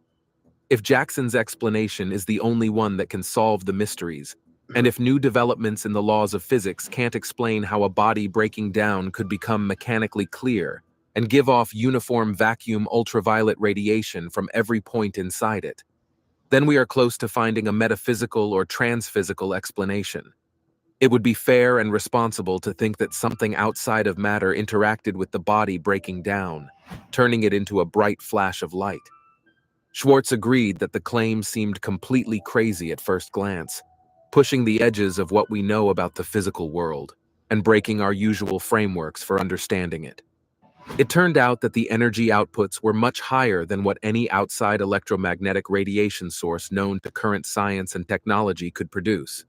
[SPEAKER 5] If Jackson's explanation is the only one that can solve the mysteries, and if new developments in the laws of physics can't explain how a body breaking down could become mechanically clear and give off uniform vacuum ultraviolet radiation from every point inside it, then we are close to finding a metaphysical or transphysical explanation. It would be fair and responsible to think that something outside of matter interacted with the body breaking down, turning it into a bright flash of light. Schwartz agreed that the claim seemed completely crazy at first glance, pushing the edges of what we know about the physical world and breaking our usual frameworks for understanding it. It turned out that the energy outputs were much higher than what any outside electromagnetic radiation source known to current science and technology could produce.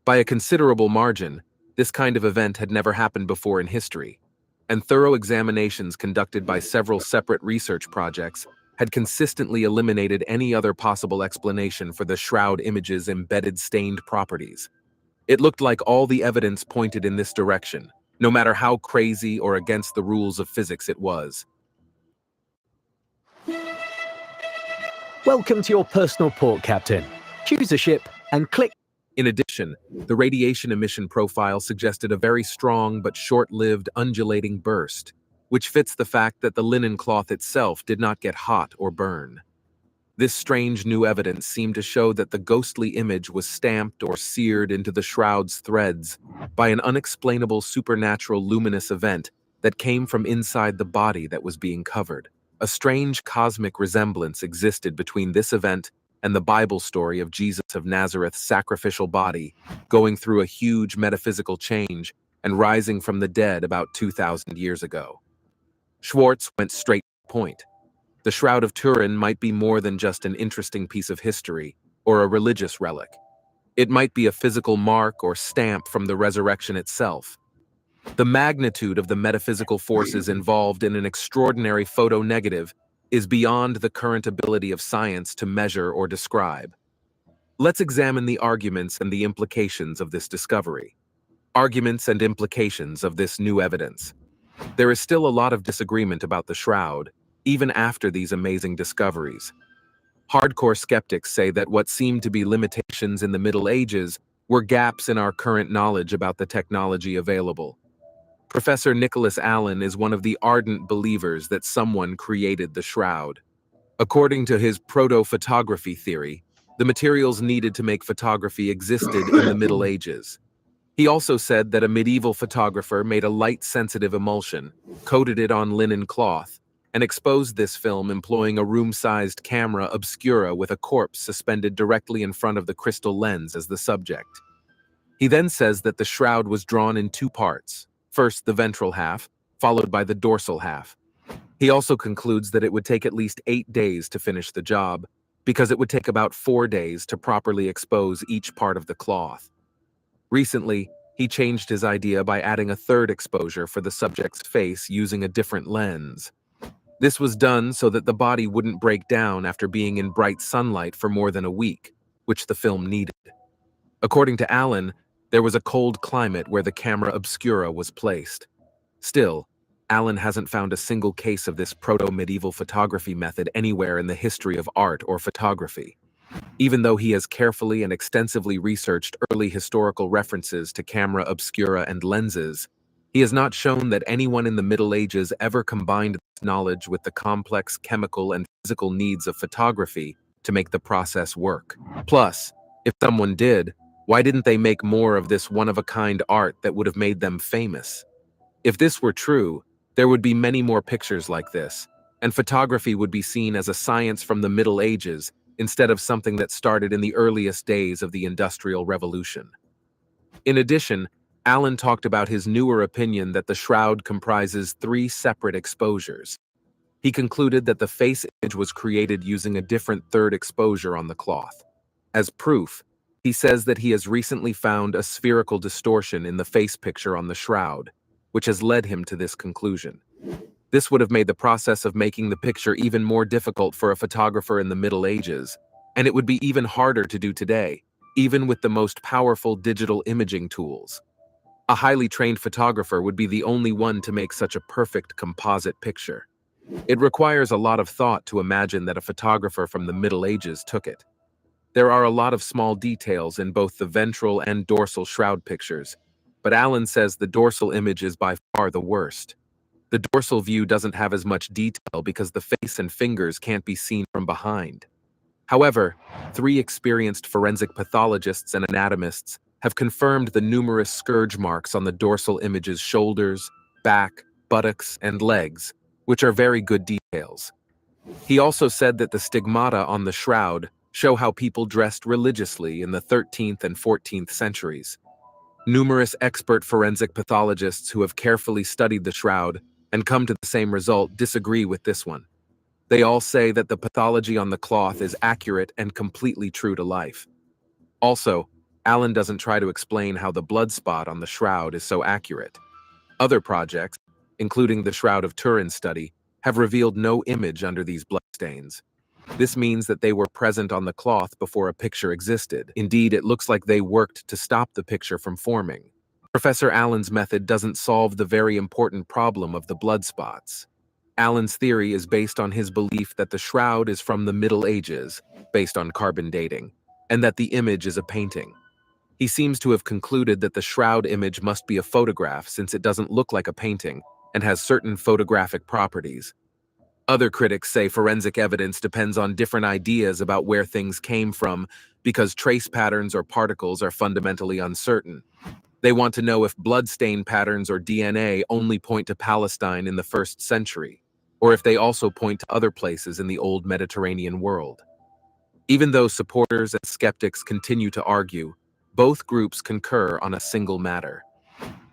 [SPEAKER 5] By a considerable margin, this kind of event had never happened before in history, and thorough examinations conducted by several separate research projects had consistently eliminated any other possible explanation for the shroud image's embedded stained properties. It looked like all the evidence pointed in this direction, no matter how crazy or against the rules of physics it was.
[SPEAKER 17] Welcome to your personal port, Captain. Choose a ship and click.
[SPEAKER 5] In addition, the radiation emission profile suggested a very strong but short-lived undulating burst, which fits the fact that the linen cloth itself did not get hot or burn. This strange new evidence seemed to show that the ghostly image was stamped or seared into the shroud's threads by an unexplainable supernatural luminous event that came from inside the body that was being covered. A strange cosmic resemblance existed between this event and the Bible story of Jesus of Nazareth's sacrificial body going through a huge metaphysical change and rising from the dead about 2,000 years ago. Schwartz went straight to the point. The Shroud of Turin might be more than just an interesting piece of history or a religious relic. It might be a physical mark or stamp from the resurrection itself. The magnitude of the metaphysical forces involved in an extraordinary photo-negative is beyond the current ability of science to measure or describe. Let's examine the arguments and the implications of this discovery. Arguments and implications of this new evidence. There is still a lot of disagreement about the shroud, even after these amazing discoveries. Hardcore skeptics say that what seemed to be limitations in the Middle Ages were gaps in our current knowledge about the technology available. Professor Nicholas Allen is one of the ardent believers that someone created the shroud. According to his proto-photography theory, the materials needed to make photography existed in the Middle Ages. He also said that a medieval photographer made a light-sensitive emulsion, coated it on linen cloth, and exposed this film employing a room-sized camera obscura with a corpse suspended directly in front of the crystal lens as the subject. He then says that the shroud was drawn in two parts, first the ventral half, followed by the dorsal half. He also concludes that it would take at least 8 days to finish the job, because it would take about 4 days to properly expose each part of the cloth. Recently, he changed his idea by adding a third exposure for the subject's face using a different lens. This was done so that the body wouldn't break down after being in bright sunlight for more than a week, which the film needed. According to Allen, there was a cold climate where the camera obscura was placed. Still, Allen hasn't found a single case of this proto-medieval photography method anywhere in the history of art or photography. Even though he has carefully and extensively researched early historical references to camera obscura and lenses, he has not shown that anyone in the Middle Ages ever combined this knowledge with the complex chemical and physical needs of photography to make the process work. Plus, if someone did, why didn't they make more of this one-of-a-kind art that would have made them famous? If this were true, there would be many more pictures like this, and photography would be seen as a science from the Middle Ages instead of something that started in the earliest days of the Industrial Revolution. In addition, Allen talked about his newer opinion that the shroud comprises 3 separate exposures. He concluded that the face image was created using a different third exposure on the cloth. As proof, he says that he has recently found a spherical distortion in the face picture on the shroud, which has led him to this conclusion. This would have made the process of making the picture even more difficult for a photographer in the Middle Ages, and it would be even harder to do today, even with the most powerful digital imaging tools. A highly trained photographer would be the only one to make such a perfect composite picture. It requires a lot of thought to imagine that a photographer from the Middle Ages took it. There are a lot of small details in both the ventral and dorsal shroud pictures, but Allen says the dorsal image is by far the worst. The dorsal view doesn't have as much detail because the face and fingers can't be seen from behind. However, 3 experienced forensic pathologists and anatomists have confirmed the numerous scourge marks on the dorsal image's shoulders, back, buttocks, and legs, which are very good details. He also said that the stigmata on the shroud show how people dressed religiously in the 13th and 14th centuries. Numerous expert forensic pathologists who have carefully studied the shroud and come to the same result disagree with this one. They all say that the pathology on the cloth is accurate and completely true to life. Also, Allen doesn't try to explain how the blood spot on the shroud is so accurate. Other projects, including the Shroud of Turin study, have revealed no image under these bloodstains. This means that they were present on the cloth before a picture existed. Indeed, it looks like they worked to stop the picture from forming. Professor Allen's method doesn't solve the very important problem of the blood spots. Allen's theory is based on his belief that the shroud is from the Middle Ages, based on carbon dating, and that the image is a painting. He seems to have concluded that the shroud image must be a photograph since it doesn't look like a painting and has certain photographic properties. Other critics say forensic evidence depends on different ideas about where things came from because trace patterns or particles are fundamentally uncertain. They want to know if bloodstain patterns or DNA only point to Palestine in the 1st century, or if they also point to other places in the old Mediterranean world. Even though supporters and skeptics continue to argue, both groups concur on a single matter.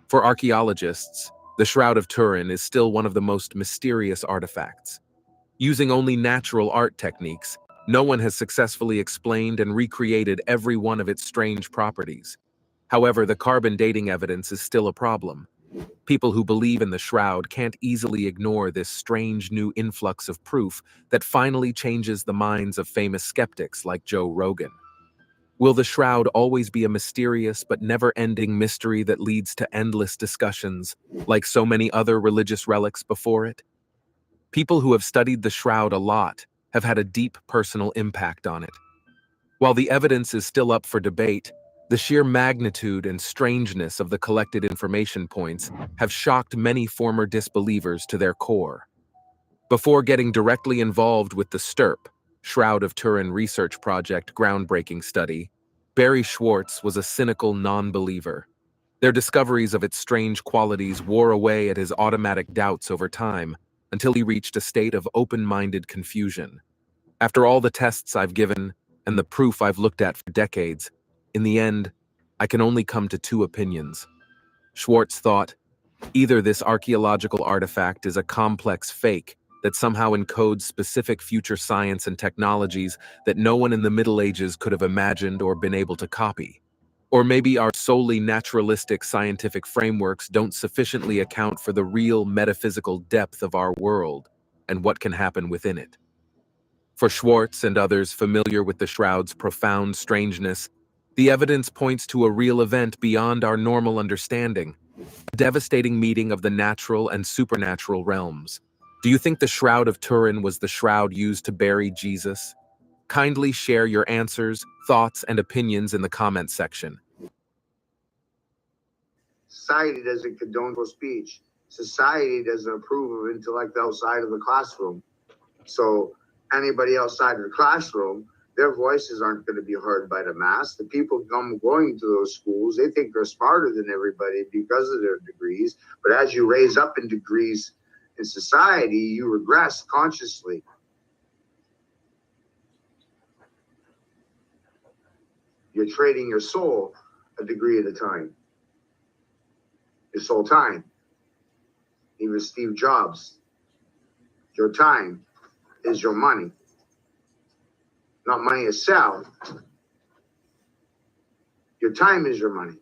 [SPEAKER 5] For archaeologists, the Shroud of Turin is still one of the most mysterious artifacts. Using only natural art techniques, no one has successfully explained and recreated every one of its strange properties. However, the carbon dating evidence is still a problem. People who believe in the shroud can't easily ignore this strange new influx of proof that finally changes the minds of famous skeptics like Joe Rogan. Will the shroud always be a mysterious but never-ending mystery that leads to endless discussions, like so many other religious relics before it? People who have studied the shroud a lot have had a deep personal impact on it. While the evidence is still up for debate, the sheer magnitude and strangeness of the collected information points have shocked many former disbelievers to their core. Before getting directly involved with the STURP, Shroud of Turin Research Project groundbreaking study, Barry Schwartz was a cynical non-believer. Their discoveries of its strange qualities wore away at his automatic doubts over time, until he reached a state of open-minded confusion. After all the tests I've given and the proof I've looked at for decades, in the end, I can only come to 2 opinions. Schwartz thought, either this archaeological artifact is a complex fake that somehow encodes specific future science and technologies that no one in the Middle Ages could have imagined or been able to copy. Or maybe our solely naturalistic scientific frameworks don't sufficiently account for the real metaphysical depth of our world and what can happen within it. For Schwartz and others familiar with the shroud's profound strangeness, the evidence points to a real event beyond our normal understanding, a devastating meeting of the natural and supernatural realms. Do you think the Shroud of Turin was the shroud used to bury Jesus? Kindly share your answers, thoughts, and opinions in the comments section.
[SPEAKER 1] Society doesn't condone speech. Society doesn't approve of intellect outside of the classroom. So anybody outside of the classroom, their voices aren't going to be heard by the mass. The people going to those schools, they think they're smarter than everybody because of their degrees. But as you raise up in degrees in society, you regress consciously. You're trading your soul a degree at a time. Your soul time. Even Steve Jobs. Your time is your money. Not money itself, Your time is your money.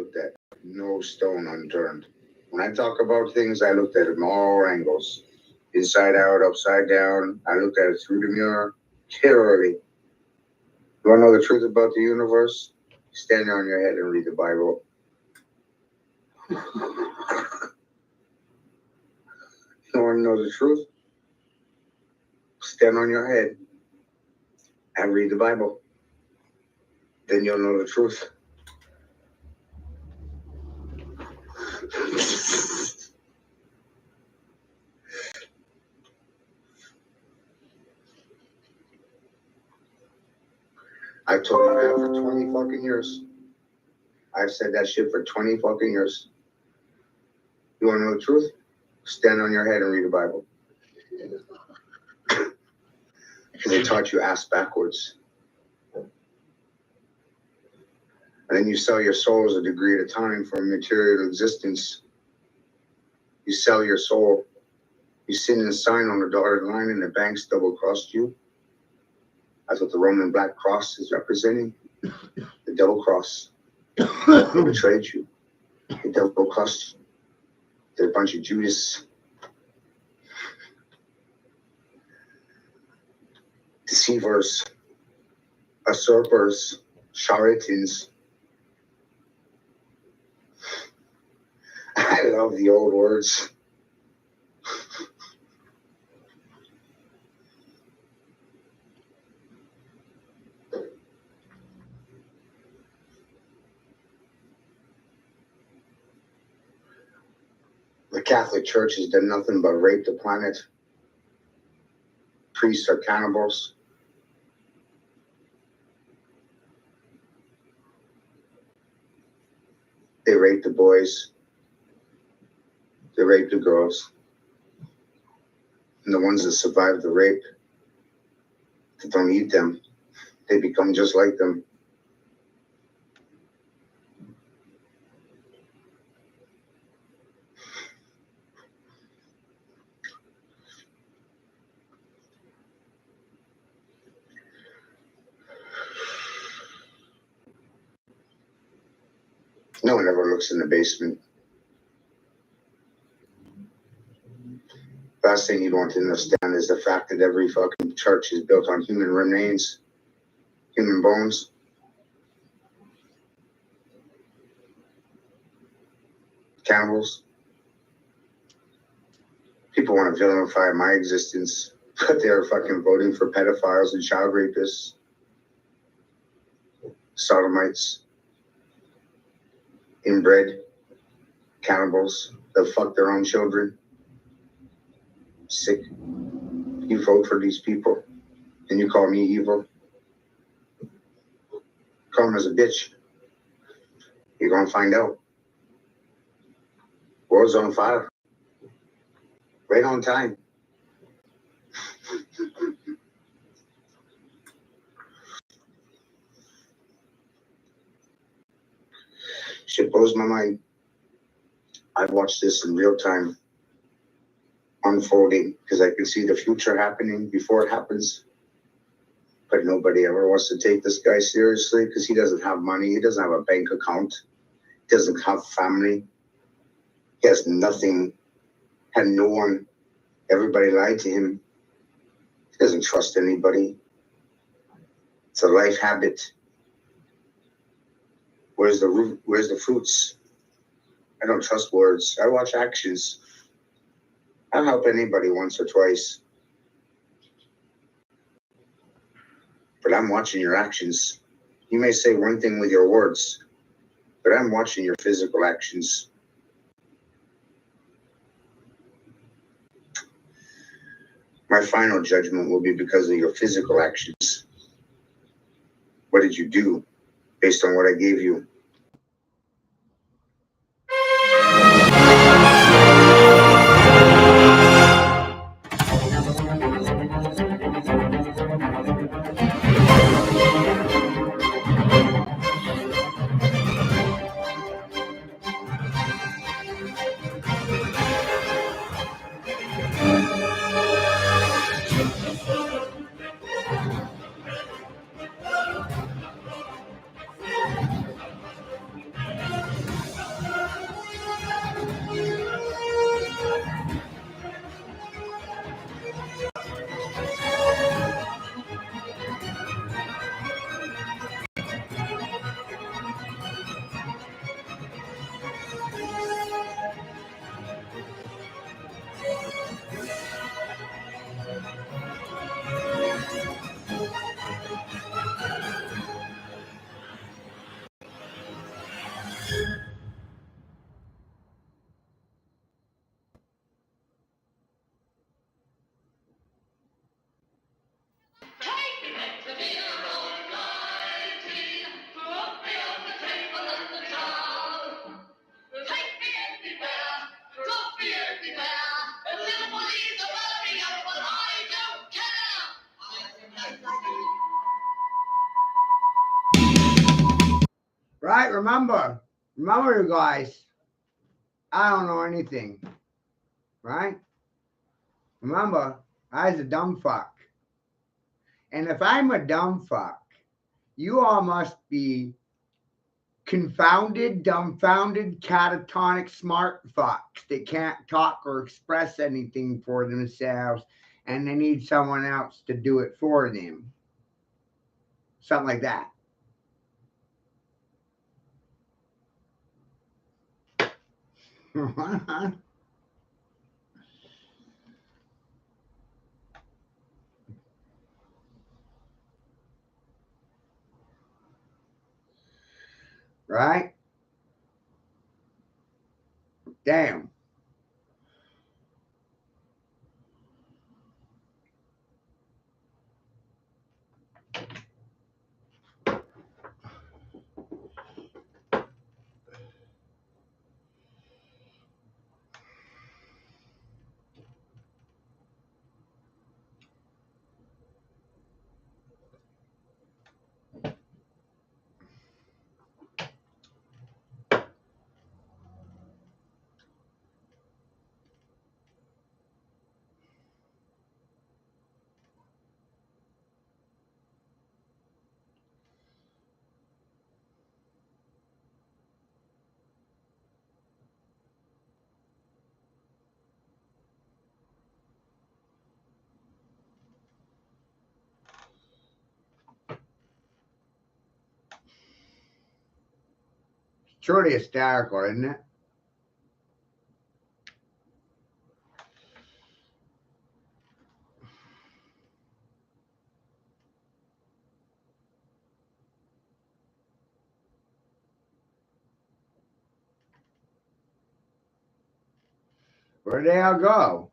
[SPEAKER 1] looked at. No stone unturned. When I talk about things, I looked at them all angles. Inside out, upside down. I looked at it through the mirror. Literally. You want to know the truth about the universe? Stand on your head and read the Bible. You want to know the truth? Stand on your head and read the Bible. Then you'll know the truth. I've told you that for 20 fucking years. I've said that shit for 20 fucking years. You want to know the truth? Stand on your head and read the Bible. Because they taught you ass backwards. And then you sell your soul as a degree at a time for material existence. You sell your soul. You sin and sign on the dotted line and the banks double-crossed you. That's what the Roman black cross is representing. The double cross. They betrayed you. They double-crossed you. They're a bunch of Judas. Deceivers. Usurpers. Charlatans. I love the old words. The Catholic Church has done nothing but rape the planet. Priests are cannibals. They rape the boys. They rape the girls. And the ones that survive the rape, that don't eat them, they become just like them. No one ever looks in the basement. Last thing you'd want to understand is the fact that every fucking church is built on human remains, human bones. Cannibals. People want to vilify my existence, but they're fucking voting for pedophiles and child rapists, sodomites, inbred cannibals that fuck their own children. Sick. You vote for these people and you call me evil. Call him as a bitch. You're gonna find out. World's on fire. Right on time. Shit blows my mind. I've watched this in real time unfolding because I can see the future happening before it happens. But nobody ever wants to take this guy seriously because he doesn't have money. He doesn't have a bank account. He doesn't have family. He has nothing. Had no one. Everybody lied to him. He doesn't trust anybody. It's a life habit. Where's the root? Where's the fruits? I don't trust words. I watch actions. I'll help anybody once or twice. But I'm watching your actions. You may say one thing with your words, but I'm watching your physical actions. My final judgment will be because of your physical actions. What did you do based on what I gave you? remember, you guys, I don't know anything, right? Remember, I was a dumb fuck. And if I'm a dumb fuck, you all must be confounded, dumbfounded, catatonic, smart fucks that can't talk or express anything for themselves, and they need someone else to do it for them. Something like that. Right? Damn. It's truly hysterical, isn't it? Where'd they all go?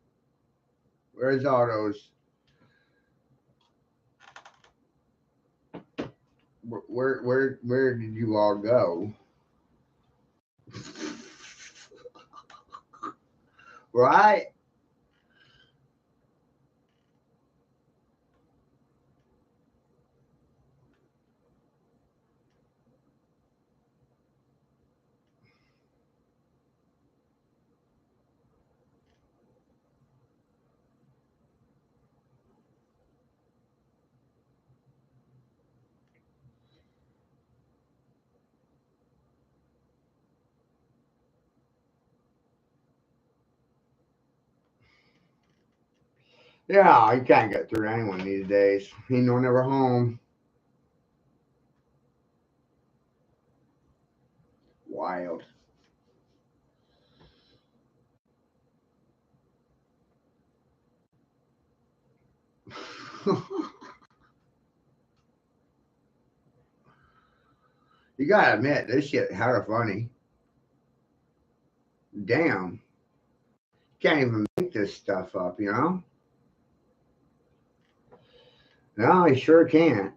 [SPEAKER 1] Where's all those? Where did you all go? Right? Yeah, you can't get through anyone these days. Ain't no never home. Wild. You gotta admit, this shit hella funny. Damn. Can't even make this stuff up, you know? No, I sure can't.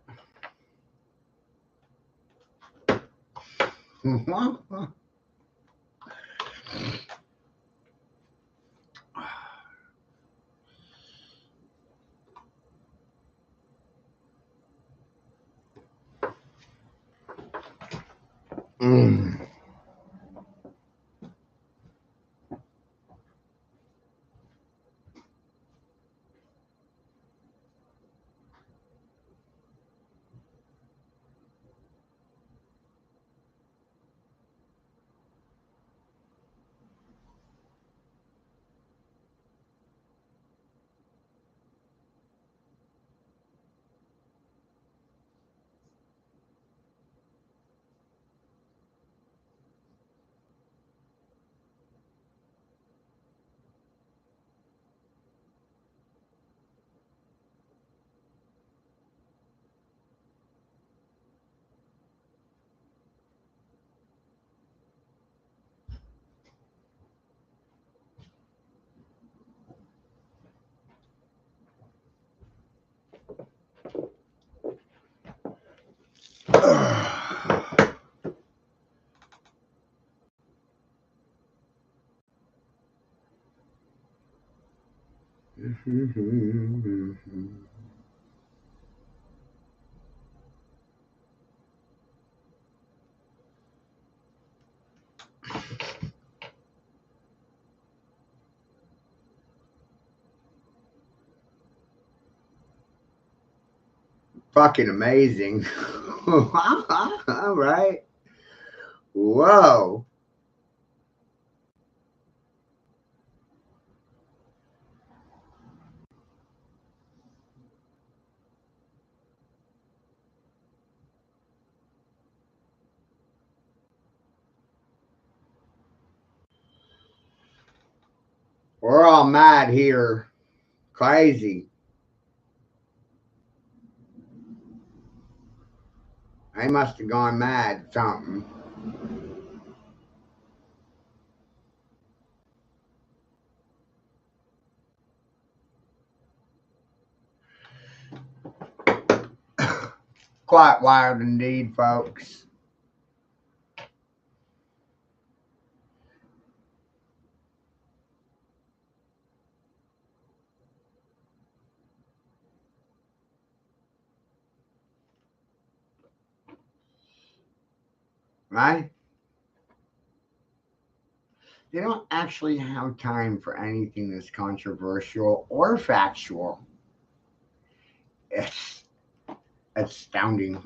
[SPEAKER 1] Mm. fucking amazing. All right. Whoa. We're all mad here. Crazy. I must have gone mad something. Quite wild indeed, folks. Right? They don't actually have time for anything that's controversial or factual. It's astounding.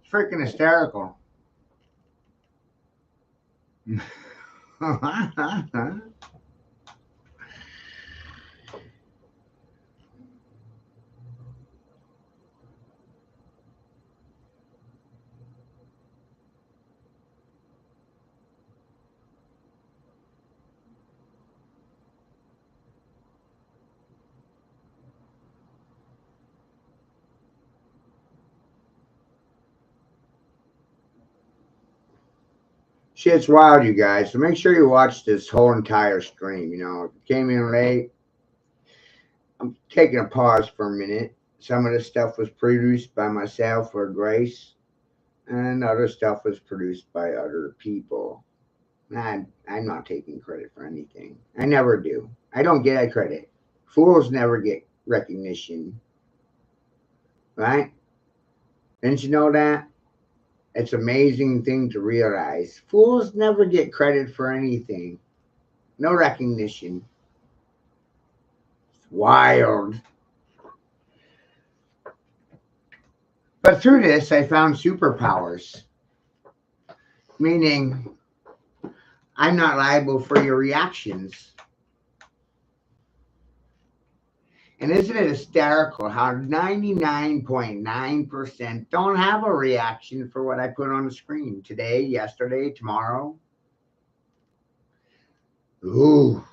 [SPEAKER 1] Freaking hysterical. Shit's wild, you guys. So make sure you watch this whole entire stream. You know, if you came in late, I'm taking a pause for a minute. Some of the stuff was produced by myself or Grace, and other stuff was produced by other people. I'm not taking credit for anything. I never do. I don't get a credit. Fools never get recognition. Right? Didn't you know that? It's an amazing thing to realize. Fools never get credit for anything. No recognition. It's wild. But through this, I found superpowers, meaning I'm not liable for your reactions. And isn't it hysterical how 99.9% don't have a reaction for what I put on the screen today, yesterday, tomorrow? Ooh.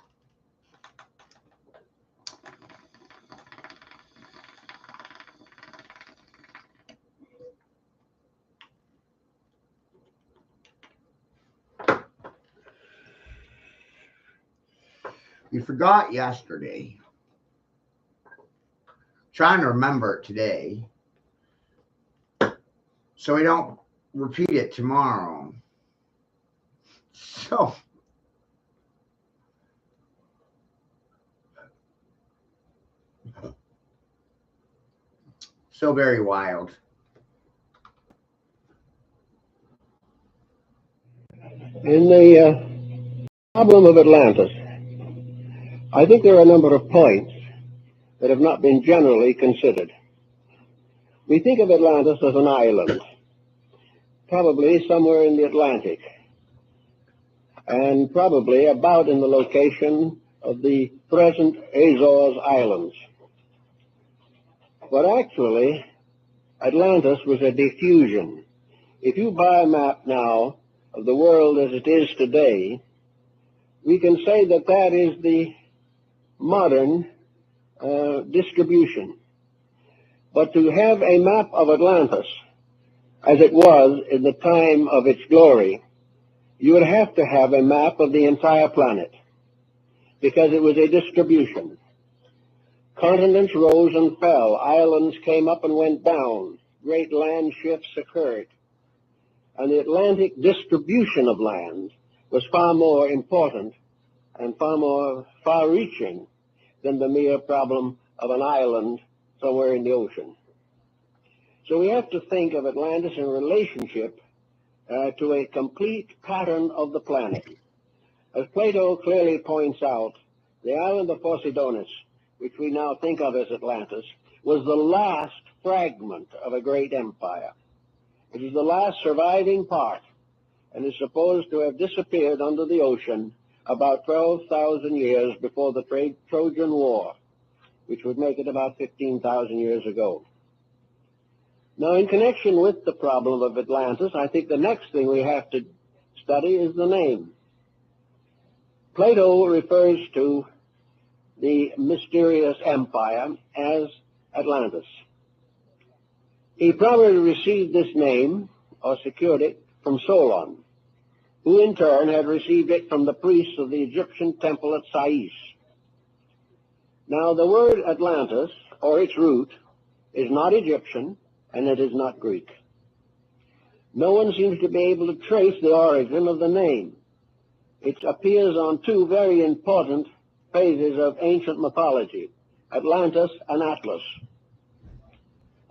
[SPEAKER 1] We forgot yesterday. Trying to remember it today so we don't repeat it tomorrow. So very wild.
[SPEAKER 18] In the problem of Atlantis, I think there are a number of points that have not been generally considered. We think of Atlantis as an island, probably somewhere in the Atlantic, and probably about in the location of the present Azores Islands. But actually, Atlantis was a diffusion. If you buy a map now of the world as it is today, we can say that that is the modern distribution. But to have a map of Atlantis as it was in the time of its glory, you would have to have a map of the entire planet, because it was a distribution. Continents rose and fell, islands came up and went down, great land shifts occurred, and the Atlantic distribution of land was far more important and far more far-reaching than the mere problem of an island somewhere in the ocean. So we have to think of Atlantis in relationship to a complete pattern of the planet. As Plato clearly points out, the island of Poseidonis, which we now think of as Atlantis, was the last fragment of a great empire. It is the last surviving part, and is supposed to have disappeared under the ocean about 12,000 years before the Trojan War, which would make it about 15,000 years ago. Now, in connection with the problem of Atlantis, I think the next thing we have to study is the name. Plato refers to the mysterious empire as Atlantis. He probably received this name, or secured it, from Solon, who in turn had received it from the priests of the Egyptian temple at Sais. Now, the word Atlantis, or its root, is not Egyptian, and it is not Greek. No one seems to be able to trace the origin of the name. It appears on two very important phases of ancient mythology, Atlantis and Atlas.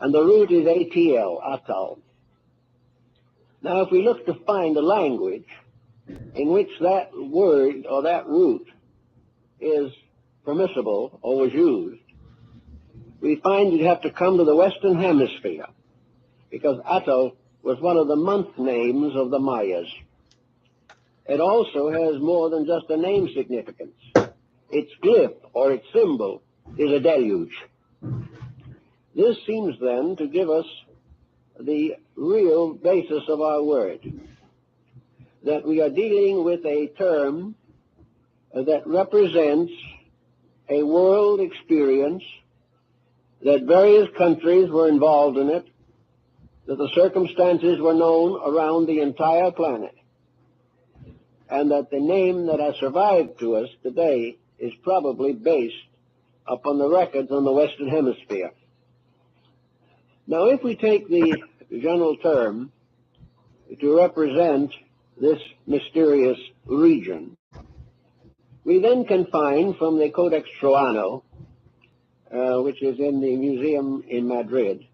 [SPEAKER 18] And the root is ATL, Atal. Now, if we look to find a language in which that word or that root is permissible or was used, we find you'd have to come to the Western Hemisphere, because Atal was one of the month names of the Mayas. It also has more than just a name significance. Its glyph, or its symbol, is a deluge. This seems then to give us the real basis of our word, that we are dealing with a term that represents a world experience, that various countries were involved in it, that the circumstances were known around the entire planet, and that the name that has survived to us today is probably based upon the records on the Western Hemisphere. Now, if we take the general term to represent this mysterious region, we then can find from the Codex Troano, which is in the museum in Madrid,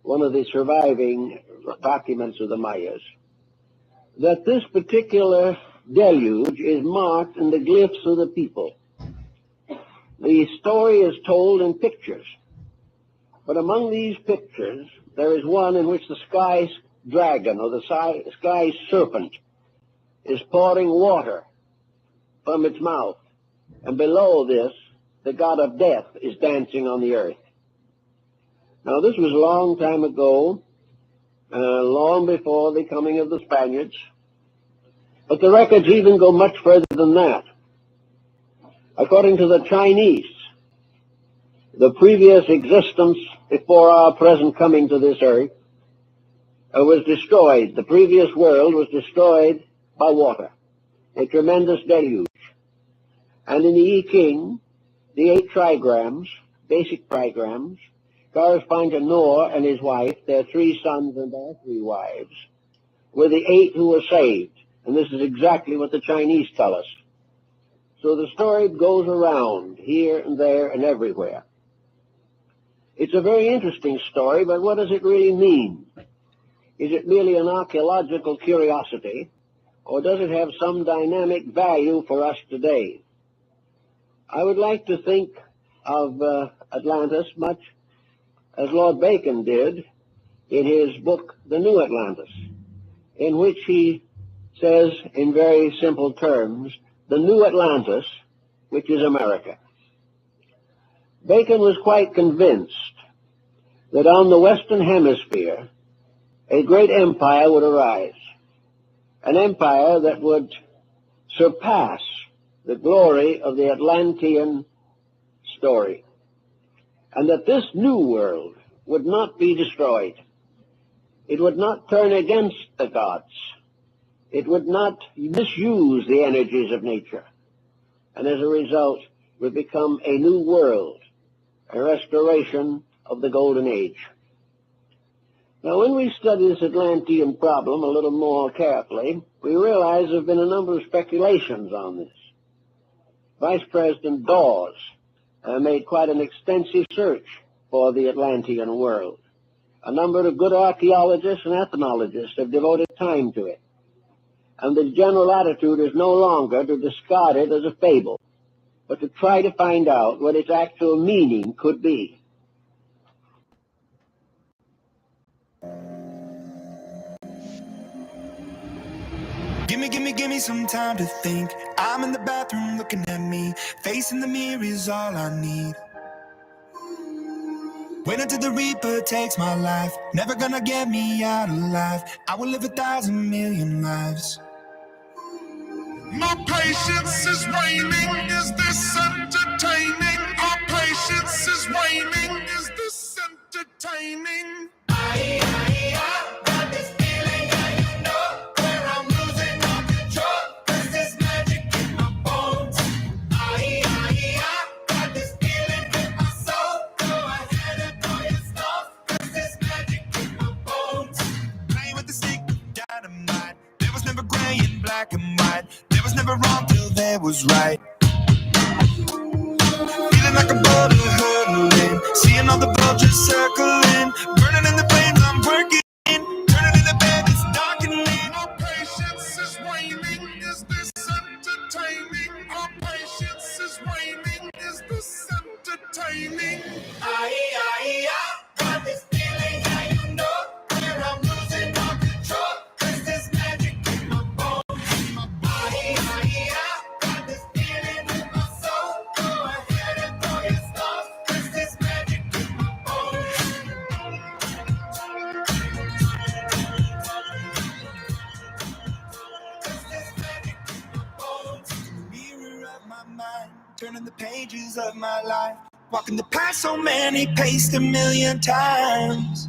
[SPEAKER 18] one of the surviving documents of the Mayas, that this particular deluge is marked in the glyphs of the people. The story is told in pictures, but among these pictures there is one in which the sky dragon, or the sky serpent, is pouring water from its mouth. And below this, the god of death is dancing on the earth. Now, this was a long time ago, long before the coming of the Spaniards. But the records even go much further than that. According to the Chinese, the previous existence before our present coming to this earth was destroyed. The previous world was destroyed by water, a tremendous deluge. And in the I Ching, the 8 trigrams, basic trigrams, correspond to Noah and his wife, their 3 sons and their 3 wives, were the 8 who were saved. And this is exactly what the Chinese tell us. So the story goes around here and there and everywhere. It's a very interesting story, but what does it really mean? Is it merely an archaeological curiosity, or does it have some dynamic value for us today? I would like to think of Atlantis much as Lord Bacon did in his book, The New Atlantis, in which he says in very simple terms, the new Atlantis, which is America. Bacon was quite convinced that on the Western Hemisphere, a great empire would arise, an empire that would surpass the glory of the Atlantean story, and that this new world would not be destroyed. It would not turn against the gods. It would not misuse the energies of nature, and as a result would become a new world, a restoration of the Golden Age. Now, when we study this Atlantean problem a little more carefully, we realize there have been a number of speculations on this. Vice President Dawes made quite an extensive search for the Atlantean world. A number of good archaeologists and ethnologists have devoted time to it. And the general attitude is no longer to discard it as a fable, but to try to find out what its actual meaning could be.
[SPEAKER 19] Give me some time to think. I'm in the bathroom looking at me. Facing the mirror is all I need. Wait until the Reaper takes my life. Never gonna get me out alive. I will live 1,000 million lives.
[SPEAKER 20] My patience is waning. Is this entertaining? Our patience is waning. Is this entertaining? I got this feeling that you know where I'm losing all control. 'Cause there's magic in my bones. I got this feeling in my soul. Go ahead and throw your stuff. 'Cause there's magic in my bones.
[SPEAKER 19] Playing with the stick of dynamite. There was never gray and black and white. There was never wrong till there was right. Feeling like a boulder hurtling, seeing all the vultures circling, burning in the flames I'm working, turning in the bed it's darkening.
[SPEAKER 20] Our patience is waning. Is this entertaining? Our patience is waning. Is this entertaining?
[SPEAKER 19] I got this feeling that you know where I'm losing all control. 'Cause there's magic in my bones. I got this feeling in my soul. Go ahead and throw your stuff. 'Cause there's magic in my bones. Mirror of my mind, turning the pages of my life. Walking the path so many paced 1,000,000 times.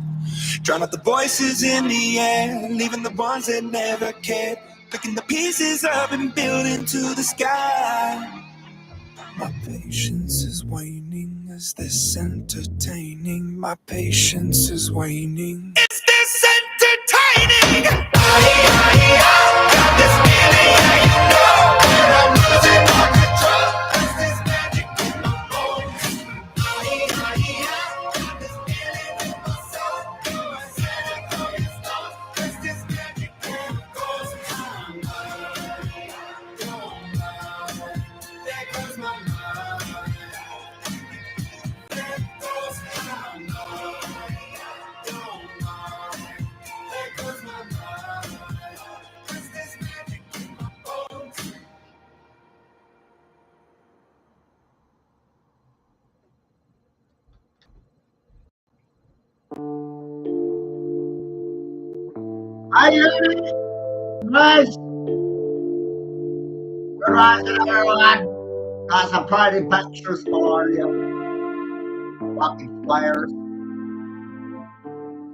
[SPEAKER 19] Drown out the voices in the air, leaving the ones that never cared. Picking the pieces up and building to the sky. My patience is waning. Is this entertaining? My patience is waning. Is this entertaining? I got this feeling that you know where I'm losing all control. 'Cause there's magic in my bones. I got this feeling in my soul. Go ahead and throw your stuff. 'Cause there's magic in my bones. There goes my mind. There goes my mind.
[SPEAKER 1] Hi, Yuri. Nice. Good rising, everyone. Got some party pictures for you. Fucking flares.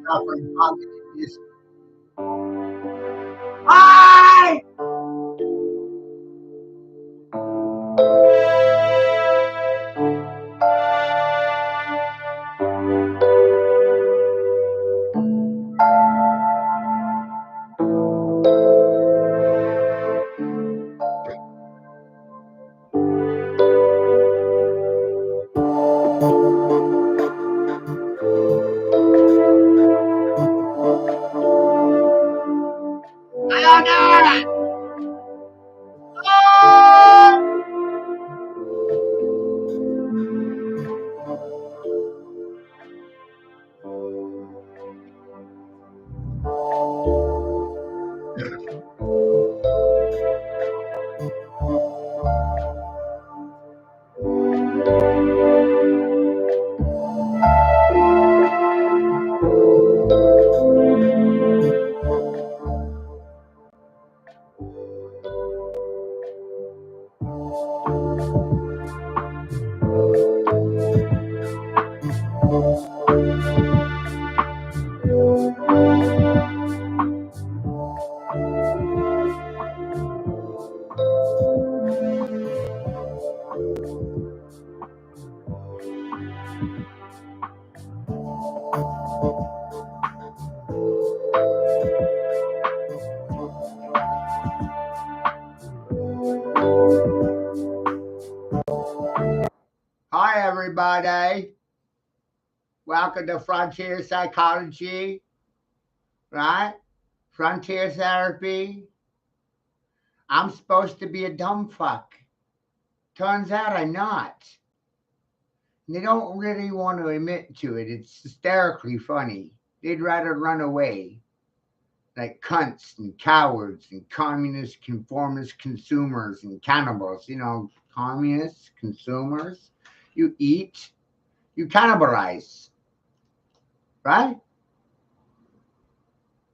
[SPEAKER 1] Suffering puppies. Hi! Ayana! Hi, everybody. Welcome to Frontier Psychology, right? Frontier Therapy. I'm supposed to be a dumb fuck. Turns out I'm not. They don't really want to admit to it. It's hysterically funny. They'd rather run away. Like cunts and cowards and communist, conformist consumers and cannibals. You know, communists, consumers. You eat, you cannibalize. Right?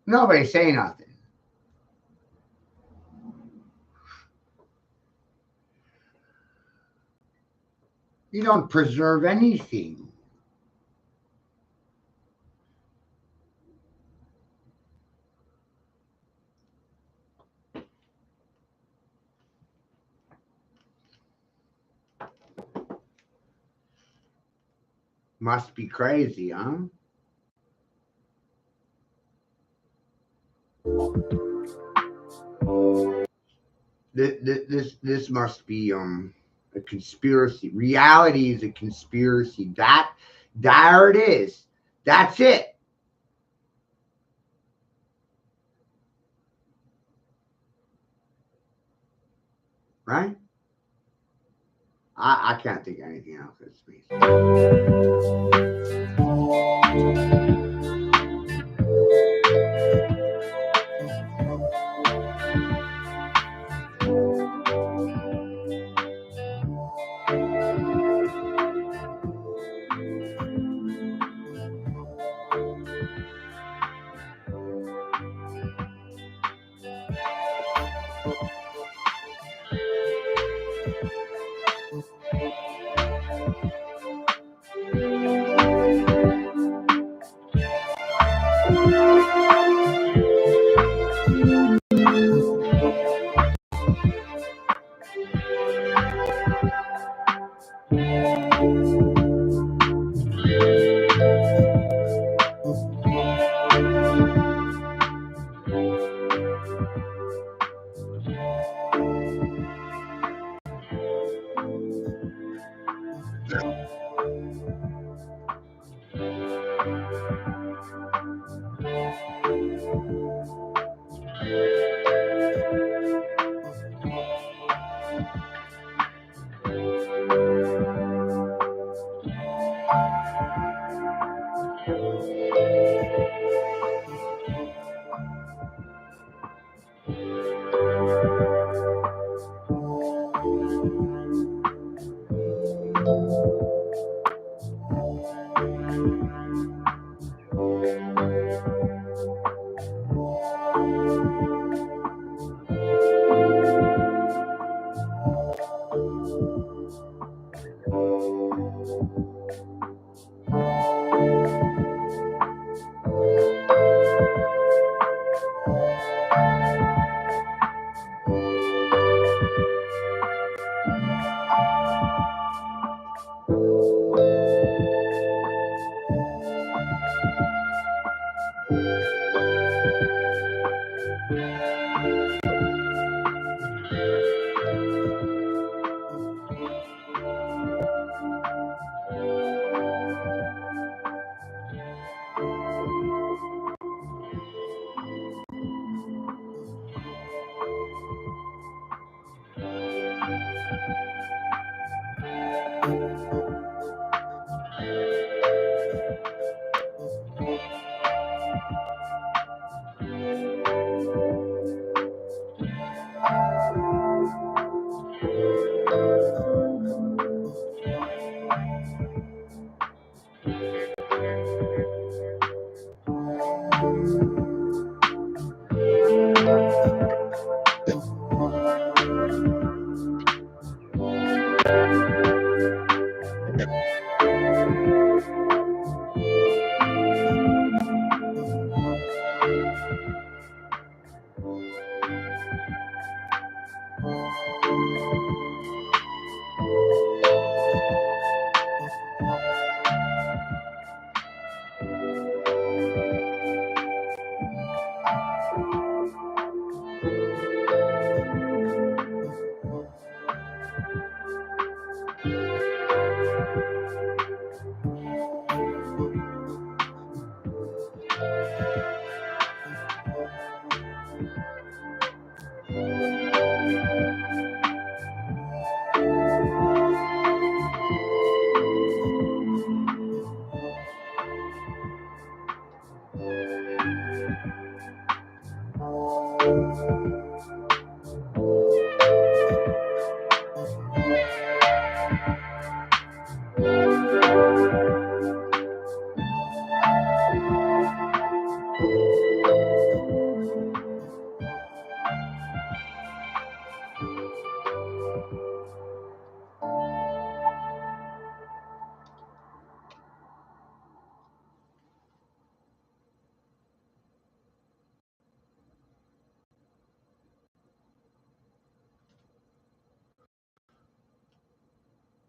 [SPEAKER 1] Nobody say nothing. You don't preserve anything. Must be crazy, huh? This must be a conspiracy. Reality is a conspiracy. There it is. That's it. Right? I can't think of anything else at space.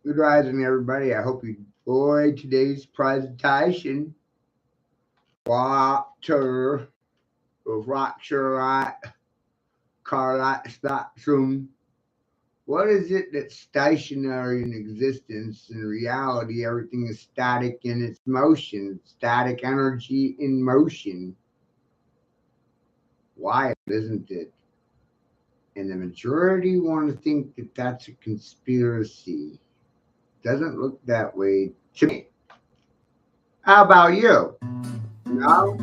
[SPEAKER 1] Good rising, everybody. I hope you enjoyed today's presentation. Water of Rockshire Carlite Spectrum. What is it that's stationary in existence? In reality, everything is static in its motion, static energy in motion. Why isn't it? And the majority want to think that that's a conspiracy. Doesn't look that way to me. How about you? No?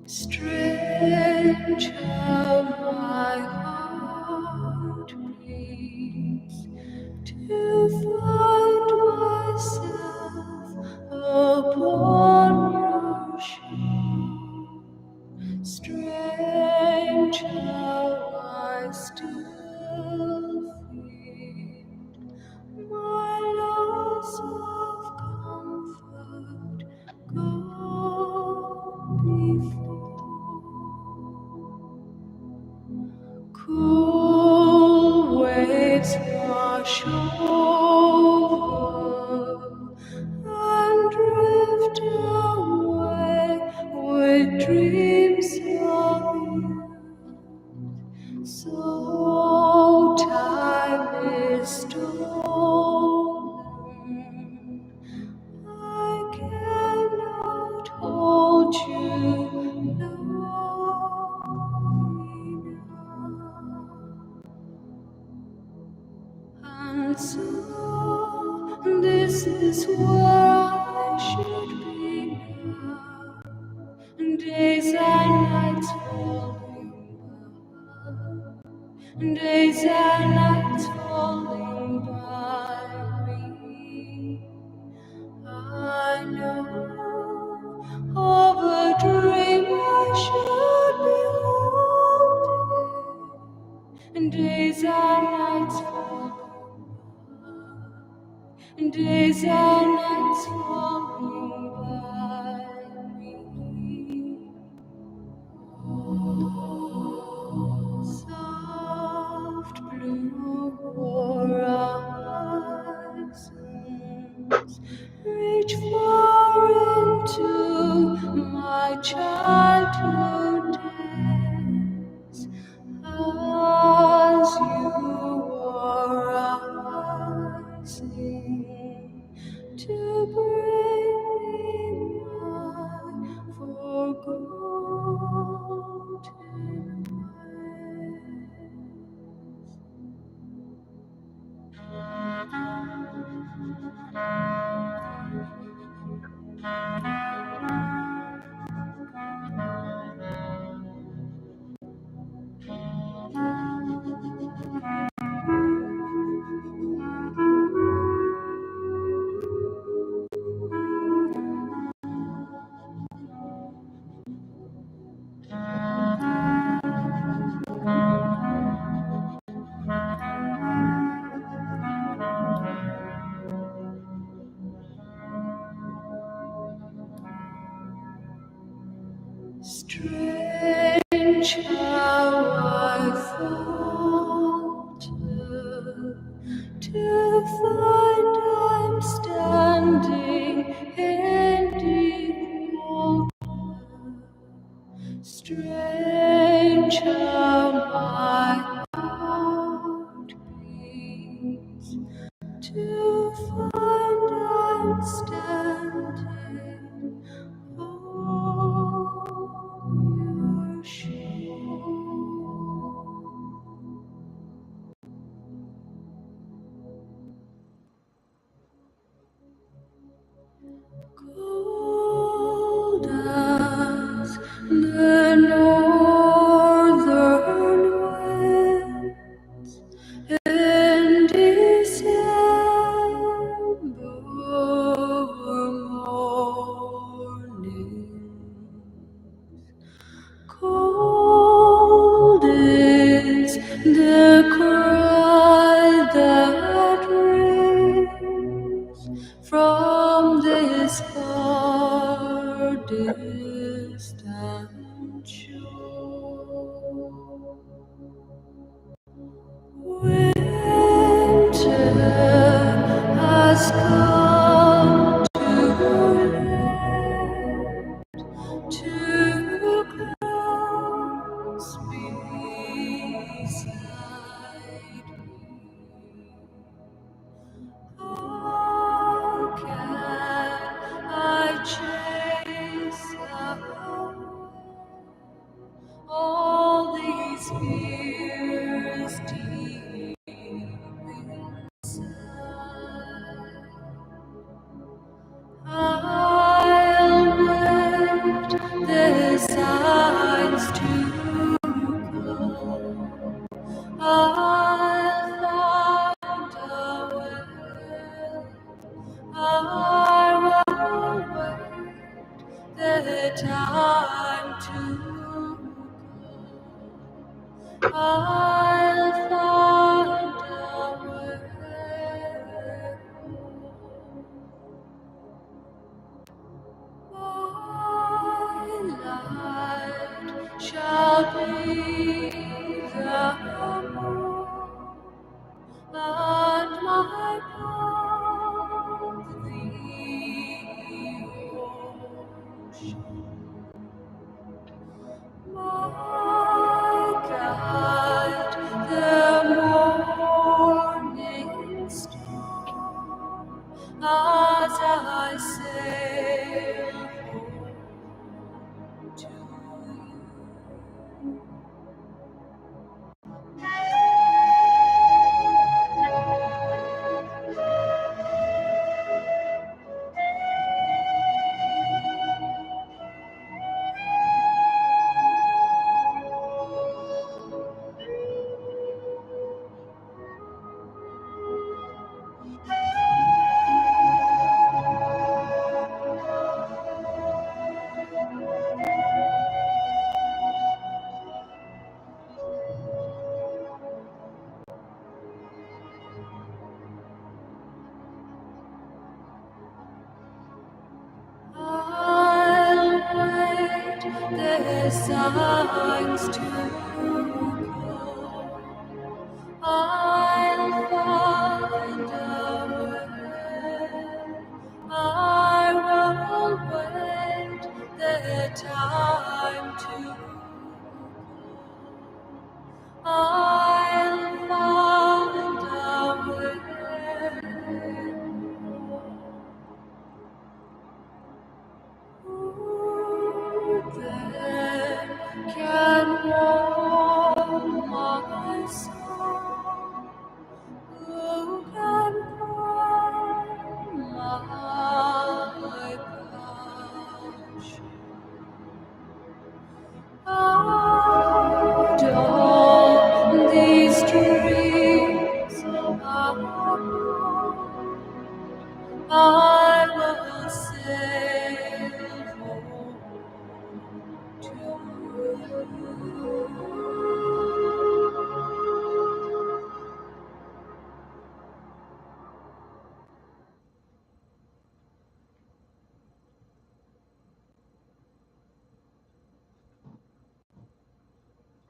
[SPEAKER 19] Strange how my heart beats to find myself upon your shore. Strange how I still feel my loss of comfort go before. Cool waves wash over and drift away with dreams of you. So time is stolen. I cannot hold you long enough. And so this is where I should be now. Days and nights falling by, days and nights falling by me. I know of a dream I should be holding, days and nights falling by, days and nights falling by me. Soft blue horizons reach far into my childhood days as you were rising to bring me my forgotten strange how I falter to find I'm standing in deep water. Strange how my heart beats to find I'm standing on your shore. Cold as the northern winds in December.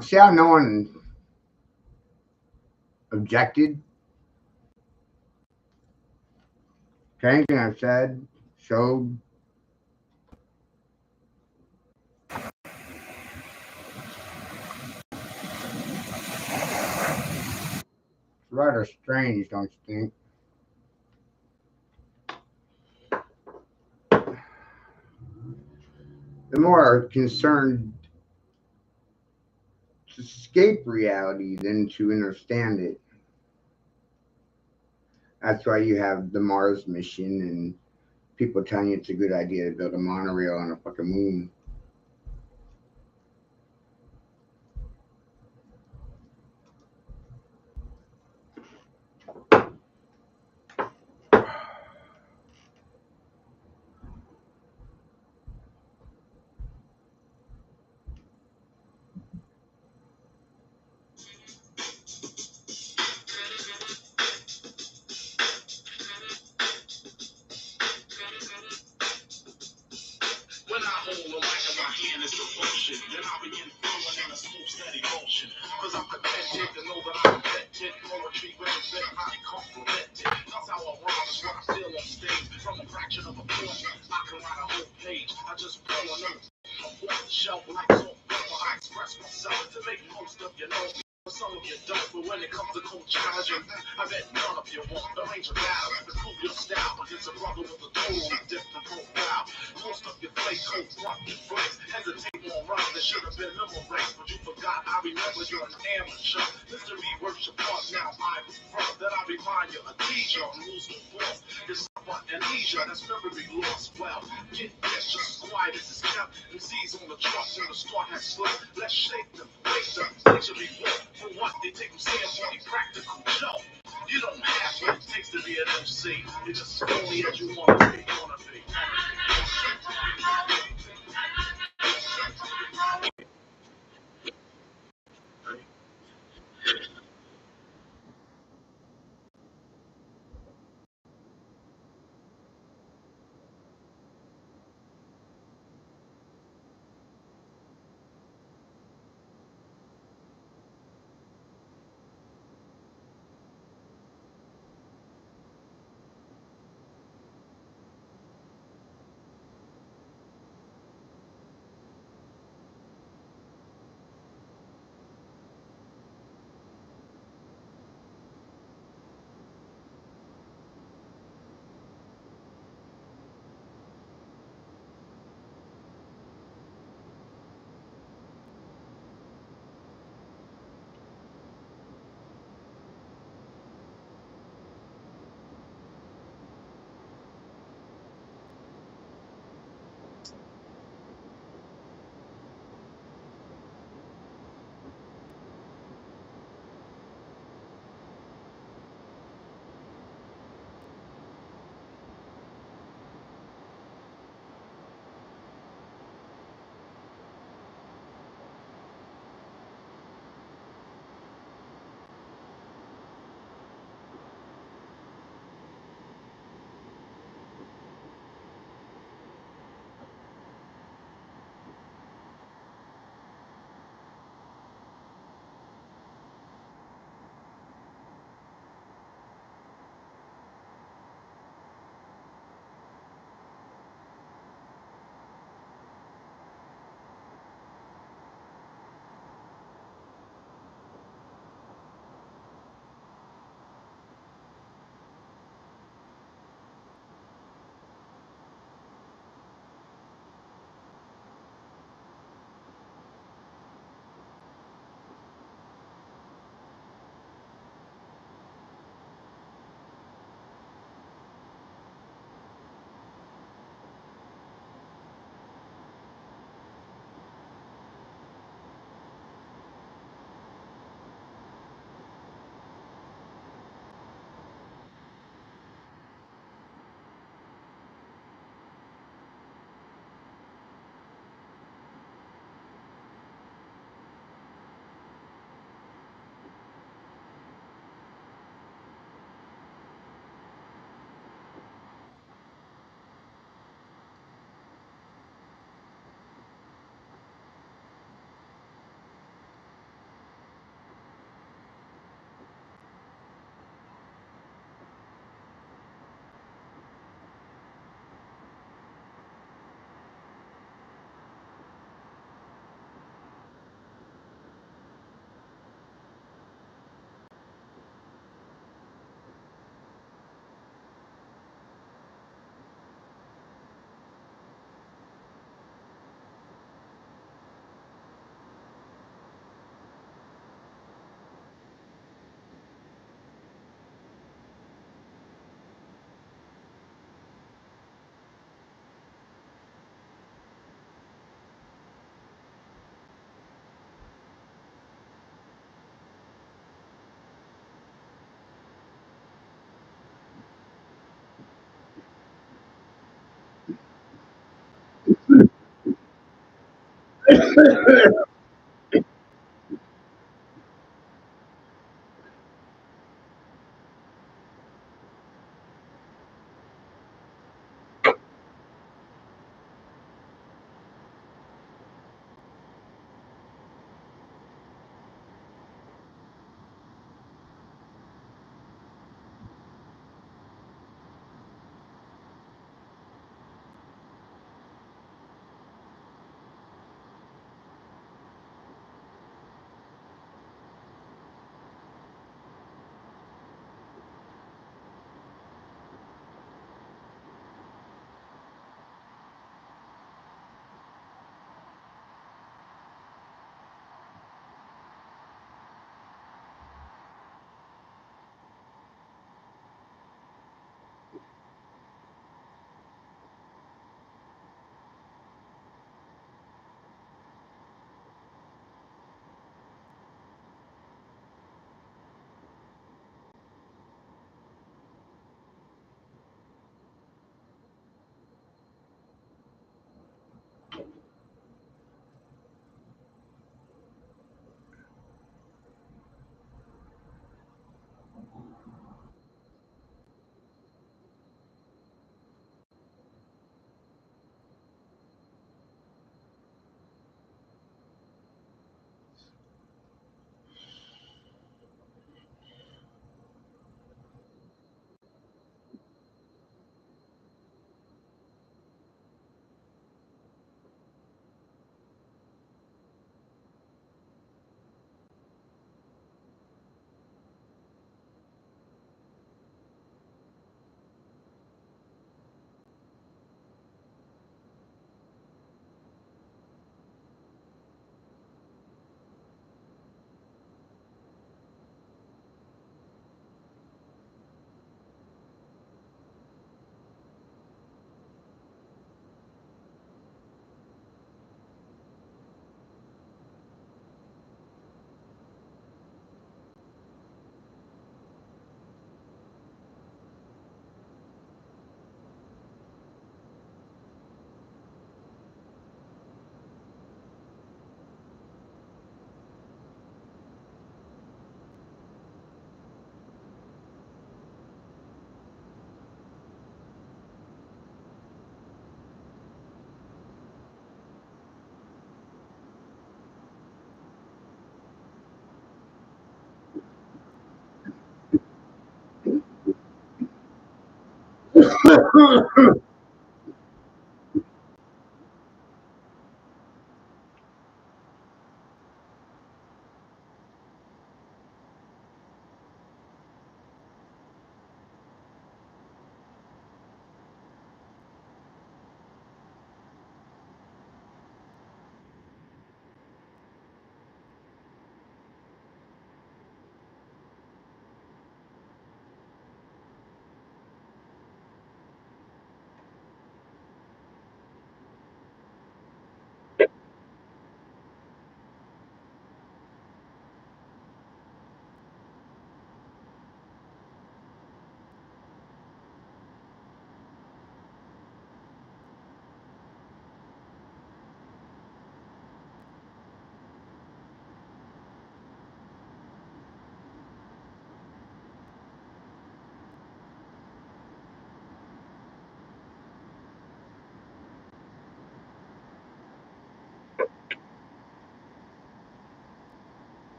[SPEAKER 1] See how no one objected to anything I said, showed. It's rather strange, don't you think? The more concerned to escape reality than to understand it. That's why you have the Mars mission and people telling you it's a good idea to build a monorail on a fucking moon.
[SPEAKER 20] When I hold the mic in my hand, it's devotion. Then I begin flowing in a smooth, steady motion. Cause I'm contented to know that I'm invented. Poetry, well, it's been highly complimented. That's how I rhyme, is what I feel on stage. From a fraction of a point, I can write a whole page. I just pull a note off the shelf like so. I express myself to make most of you know me. Some of you don't, but when it comes to cold challenging, I bet none of you want arrange a battle to prove your style against a brother with a totally different profile. Most of you play cold, front your flex, hesitate on rhymes that should have been memorized, but you forgot. I remember you're an amateur. Mystery worship part now. I prefer that I remind you a teacher rules with force. It's but amnesia that's memory lost. Well, get this, just as quiet as it's kept. MCs on the charts and the start has slept. Let's shake them, wake them. They should be what? For what? They take them stand for a practical joke. You don't have what it takes to be an MC. You're just as phony as you want to be.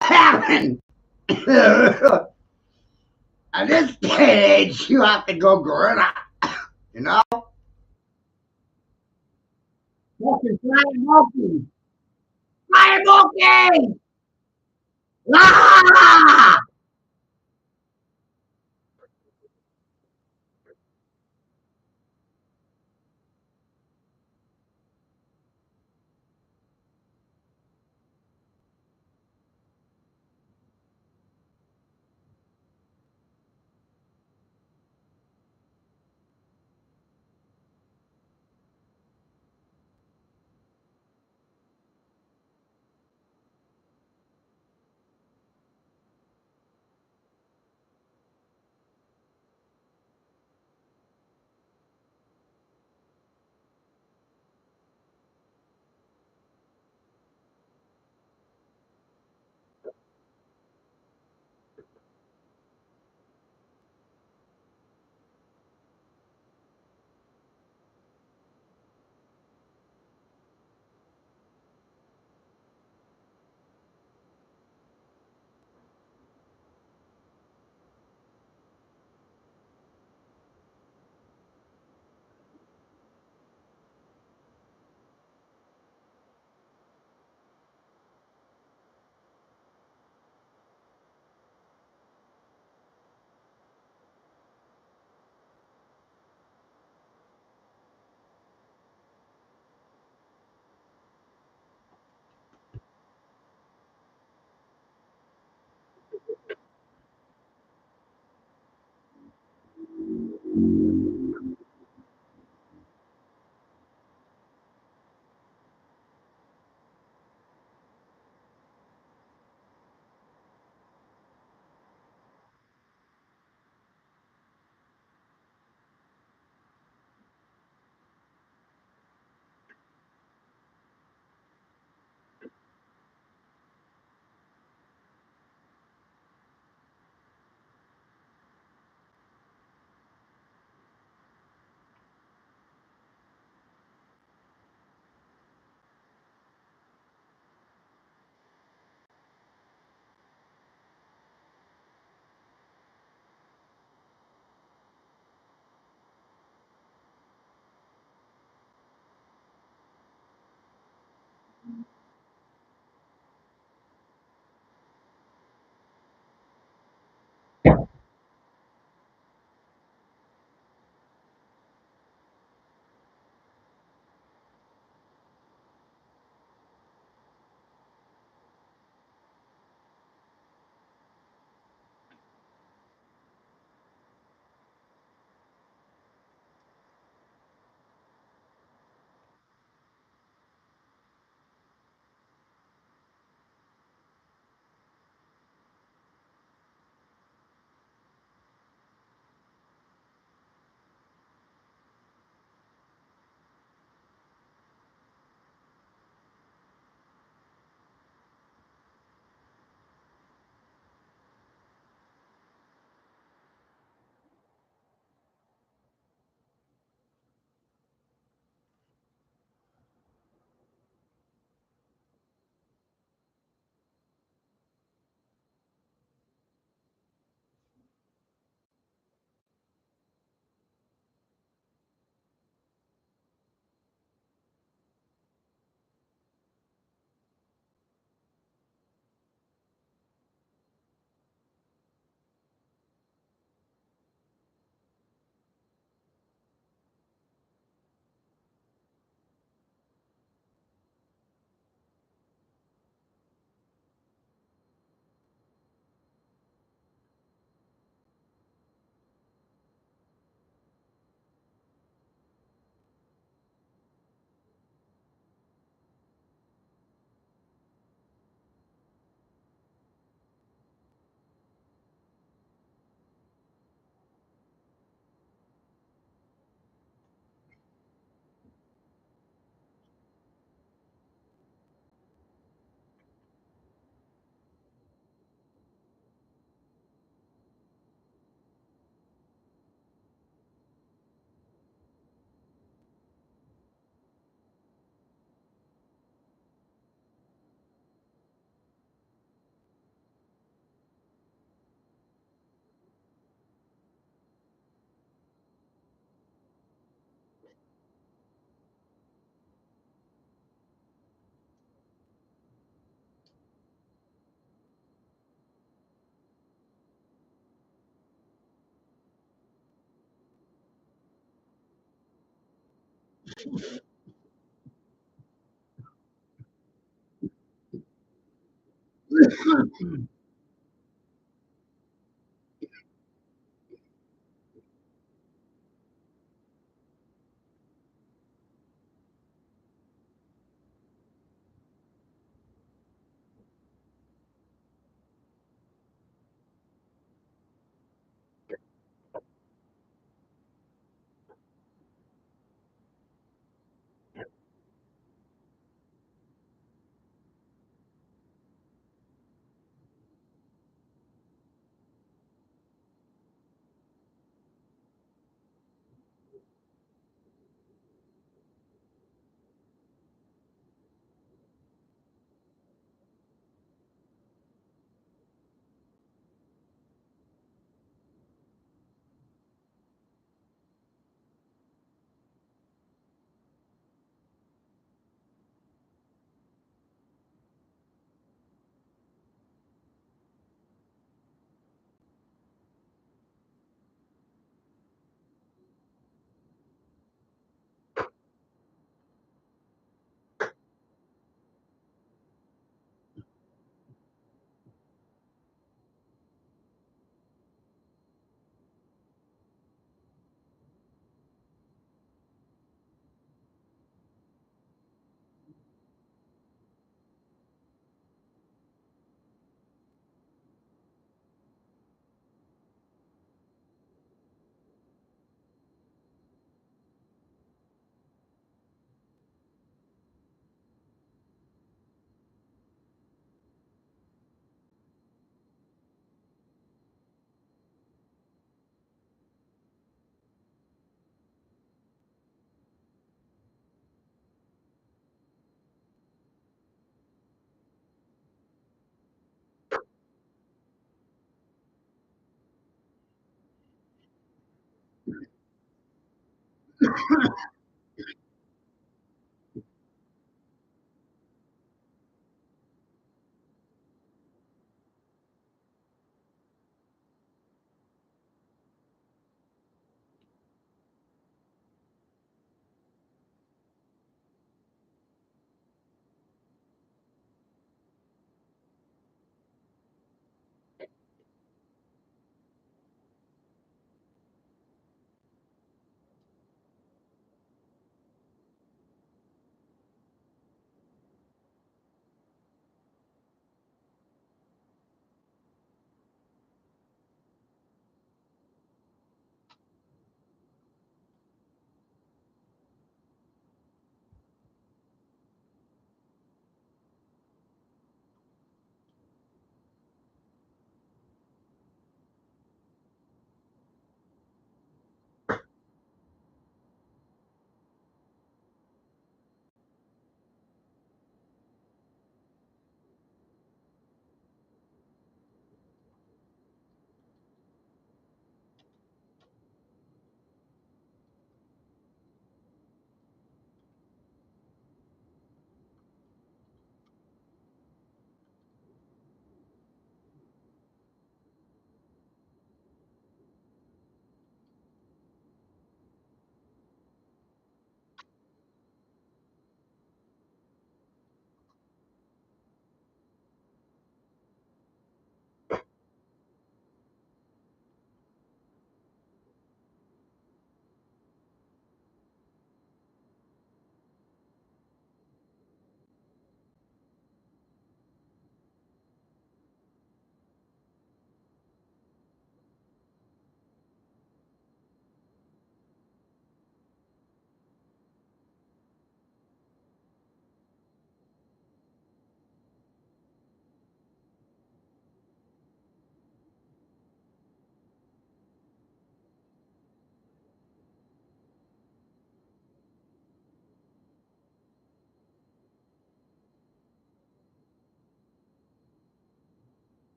[SPEAKER 1] Happened. At this day and age, you have to go gorilla. You know? Smoking, smoking. Fire smoking! Ah!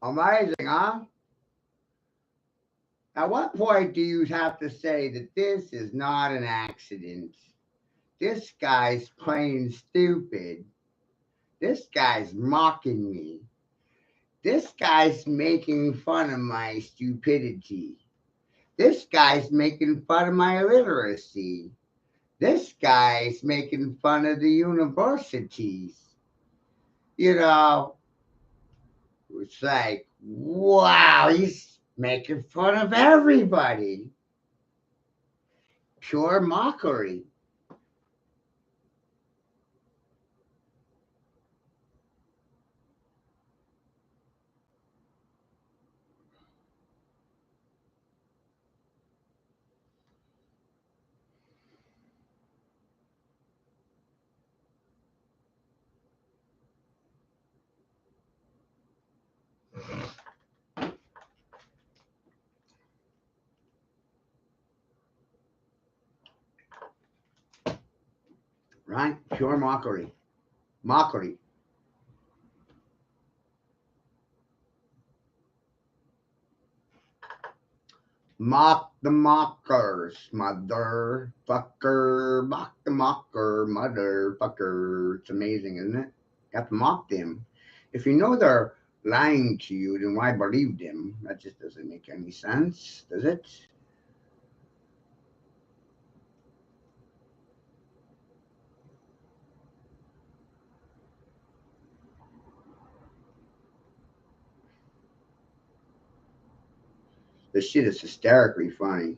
[SPEAKER 1] Amazing, huh? At what point do you have to say that this is not an accident? This guy's plain stupid. This guy's mocking me. This guy's making fun of my stupidity. This guy's making fun of my illiteracy. This guy's making fun of the universities. You know, it's like, wow, he's making fun of everybody. Pure mockery. Right? Pure mockery. Mockery. Mock the mockers, motherfucker. Mock the mocker, motherfucker. It's amazing, isn't it? You have to mock them. If you know they're lying to you, then why believe them? That just doesn't make any sense, does it? This shit is hysterically funny.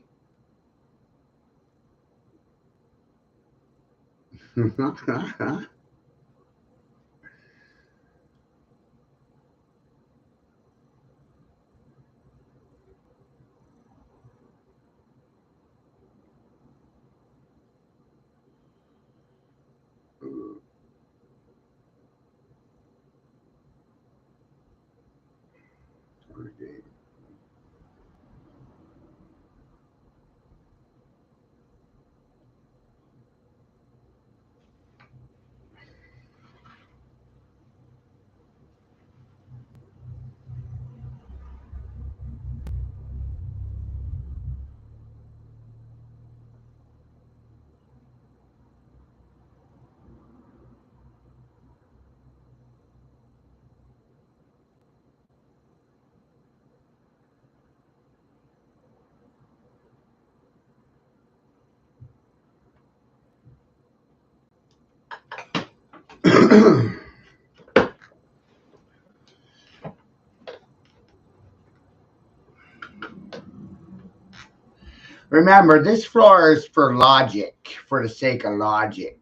[SPEAKER 1] Remember, this floor is for logic, for the sake of logic.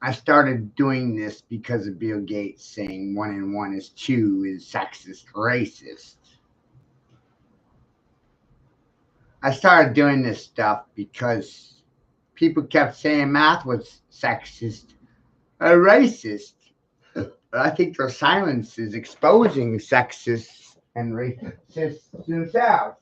[SPEAKER 1] I started doing this because of Bill Gates saying 1 and 1 is 2 is sexist, racist. I started doing this stuff because people kept saying math was sexist and racist. But I think their silence is exposing sexists and racists themselves.